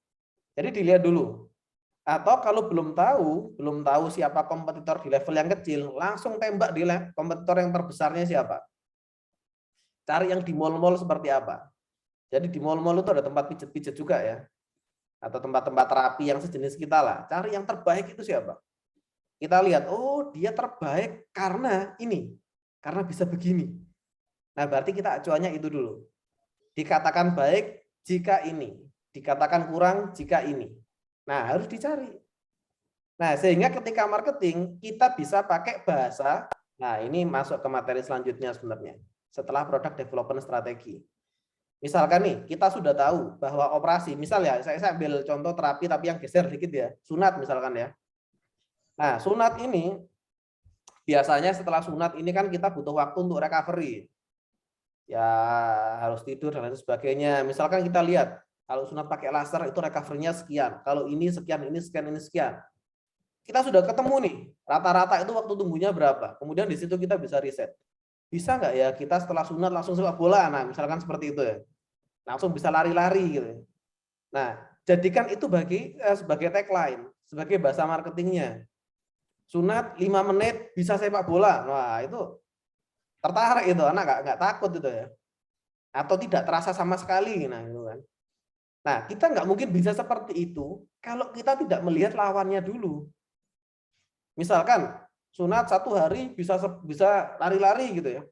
jadi dilihat dulu. Atau kalau belum tahu siapa kompetitor di level yang kecil, langsung tembak di kompetitor yang terbesarnya siapa. Cari yang di mall-mall seperti apa. Jadi di mall-mall itu ada tempat pijat-pijat juga ya. Atau tempat-tempat terapi yang sejenis kita lah. Cari yang terbaik itu siapa. Kita lihat, oh dia terbaik karena ini. Karena bisa begini. Nah berarti kita acuannya itu dulu. Dikatakan baik jika ini. Dikatakan kurang jika ini. Nah harus dicari. Nah sehingga ketika marketing kita bisa pakai bahasa. Nah ini masuk ke materi selanjutnya sebenarnya. Setelah product development strategi. Misalkan nih, kita sudah tahu bahwa operasi, misalnya saya ambil contoh terapi tapi yang geser dikit ya, sunat misalkan ya. Nah, sunat ini biasanya setelah sunat ini kan kita butuh waktu untuk recovery. Ya harus tidur dan lain sebagainya. Misalkan kita lihat, kalau sunat pakai laser itu recovery-nya sekian. Kalau ini sekian, ini sekian, ini sekian. Kita sudah ketemu nih, rata-rata itu waktu tunggunya berapa. Kemudian di situ kita bisa riset. Bisa nggak ya kita setelah sunat langsung sepak bola, nah misalkan seperti itu ya, langsung bisa lari-lari gitu. Nah jadikan itu sebagai tagline, sebagai bahasa marketingnya. Sunat 5 menit bisa sepak bola, wah itu tertarik itu anak nggak takut itu ya, atau tidak terasa sama sekali, nah itu kan. Nah kita nggak mungkin bisa seperti itu kalau kita tidak melihat lawannya dulu. Misalkan sunat 1 hari bisa lari-lari gitu ya.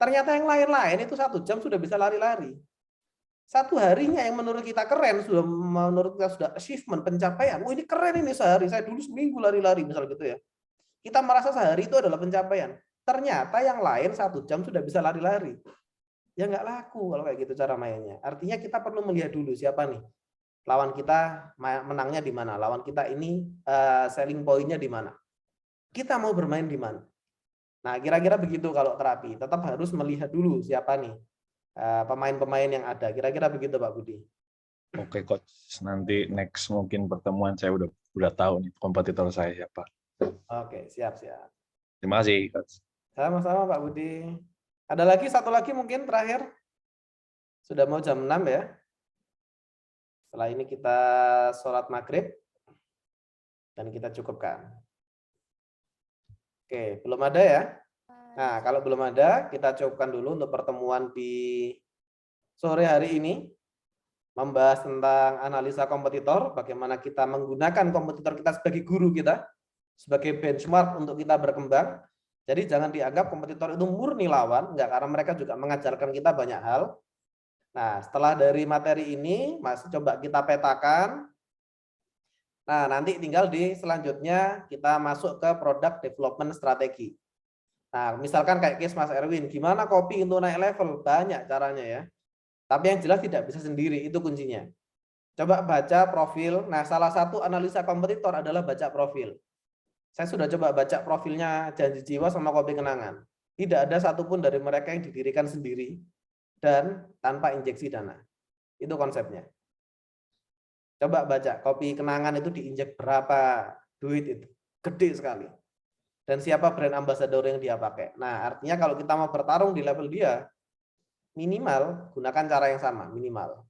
Ternyata yang lain-lain itu 1 jam sudah bisa lari-lari. 1 harinya yang menurut kita keren, menurut kita sudah achievement, pencapaian. Oh ini keren ini sehari, saya dulu seminggu lari-lari misal gitu ya. Kita merasa sehari itu adalah pencapaian. Ternyata yang lain 1 jam sudah bisa lari-lari. Ya nggak laku kalau kayak gitu cara mainnya. Artinya kita perlu melihat dulu siapa nih. Lawan kita menangnya di mana. Lawan kita ini selling point-nya di mana. Kita mau bermain di mana. Nah, kira-kira begitu kalau terapi. Tetap harus melihat dulu siapa nih pemain-pemain yang ada. Kira-kira begitu Pak Budi. Oke Coach, nanti next mungkin pertemuan saya udah tahu nih kompetitor saya siapa. Oke, siap. Terima kasih Coach. Sama-sama Pak Budi. Ada lagi satu lagi mungkin terakhir. Sudah mau jam 6 ya. Setelah ini kita sholat maghrib dan kita cukupkan. Oke, belum ada ya? Nah, kalau belum ada, kita cukupkan dulu untuk pertemuan di sore hari ini. Membahas tentang analisa kompetitor, bagaimana kita menggunakan kompetitor kita sebagai guru kita, sebagai benchmark untuk kita berkembang. Jadi jangan dianggap kompetitor itu murni lawan, enggak, karena mereka juga mengajarkan kita banyak hal. Nah, setelah dari materi ini, masih coba kita petakan. Nah, nanti tinggal di selanjutnya kita masuk ke product development strategi. Nah, misalkan kayak case Mas Erwin, gimana copy untuk naik level? Banyak caranya ya. Tapi yang jelas tidak bisa sendiri, itu kuncinya. Coba baca profil. Nah, salah satu analisa kompetitor adalah baca profil. Saya sudah coba baca profilnya Janji Jiwa sama Kopi Kenangan. Tidak ada satupun dari mereka yang didirikan sendiri dan tanpa injeksi dana. Itu konsepnya. Coba baca, Kopi Kenangan itu diinjek berapa duit itu. Gede sekali. Dan siapa brand ambassador yang dia pakai. Nah, artinya kalau kita mau bertarung di level dia, minimal gunakan cara yang sama, minimal.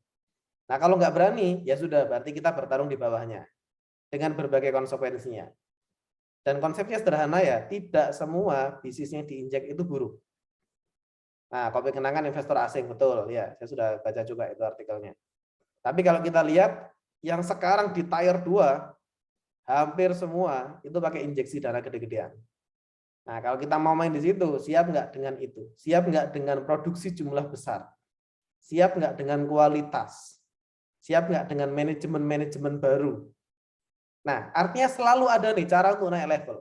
Nah, kalau nggak berani, ya sudah, berarti kita bertarung di bawahnya. Dengan berbagai konsekuensinya. Dan konsepnya sederhana ya, tidak semua bisnisnya diinjek itu buruk. Nah, Kopi Kenangan investor asing, betul. Ya, saya sudah baca juga itu artikelnya. Tapi kalau kita lihat, yang sekarang di tier 2, hampir semua itu pakai injeksi dana gede-gedean. Nah, kalau kita mau main di situ, siap nggak dengan itu? Siap nggak dengan produksi jumlah besar? Siap nggak dengan kualitas? Siap nggak dengan manajemen-manajemen baru? Nah, artinya selalu ada nih cara untuk naik level.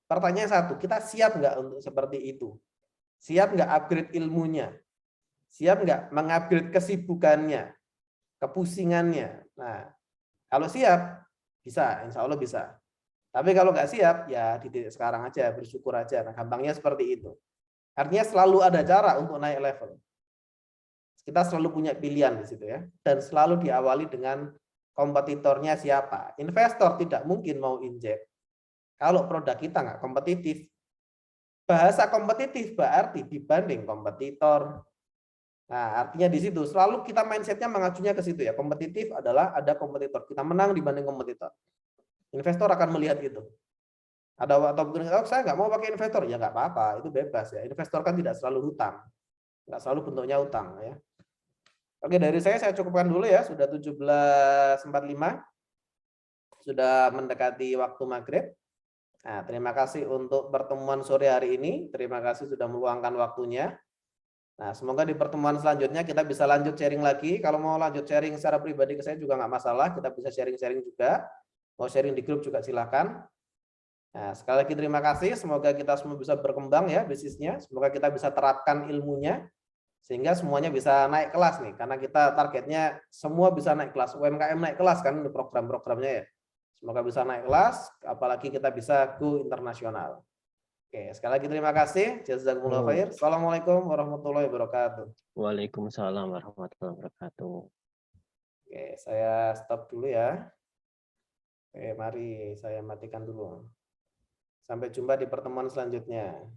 Pertanyaan satu, kita siap nggak untuk seperti itu? Siap nggak upgrade ilmunya? Siap nggak mengupgrade kesibukannya? Kepusingannya? Nah, kalau siap, bisa, insya Allah bisa. Tapi kalau nggak siap, ya di titik sekarang aja, bersyukur aja. Nah, gampangnya seperti itu. Artinya selalu ada cara untuk naik level. Kita selalu punya pilihan di situ ya. Dan selalu diawali dengan kompetitornya siapa. Investor tidak mungkin mau injek kalau produk kita nggak kompetitif. Bahasa kompetitif berarti dibanding kompetitor. Nah, artinya di situ selalu kita mindsetnya mengacunya ke situ ya. Kompetitif adalah ada kompetitor. Kita menang dibanding kompetitor. Investor akan melihat itu. Ada waktu saya nggak mau pakai investor, ya nggak apa-apa, itu bebas ya. Investor kan tidak selalu hutang, nggak selalu bentuknya hutang ya. Oke, dari saya cukupkan dulu ya. Sudah 17.45, sudah mendekati waktu maghrib. Nah, terima kasih untuk pertemuan sore hari ini. Terima kasih sudah meluangkan waktunya. Nah, semoga di pertemuan selanjutnya kita bisa lanjut sharing lagi. Kalau mau lanjut sharing secara pribadi ke saya juga nggak masalah. Kita bisa sharing-sharing juga. Mau sharing di grup juga silakan. Nah, sekali lagi terima kasih. Semoga kita semua bisa berkembang ya bisnisnya. Semoga kita bisa terapkan ilmunya sehingga semuanya bisa naik kelas nih. Karena kita targetnya semua bisa naik kelas. UMKM naik kelas kan program-programnya ya. Semoga bisa naik kelas, apalagi kita bisa go internasional. Oke, sekali lagi terima kasih. Jazakumullah khair. Assalamualaikum warahmatullahi wabarakatuh. Waalaikumsalam warahmatullahi wabarakatuh. Oke, saya stop dulu ya. Oke, mari saya matikan dulu. Sampai jumpa di pertemuan selanjutnya.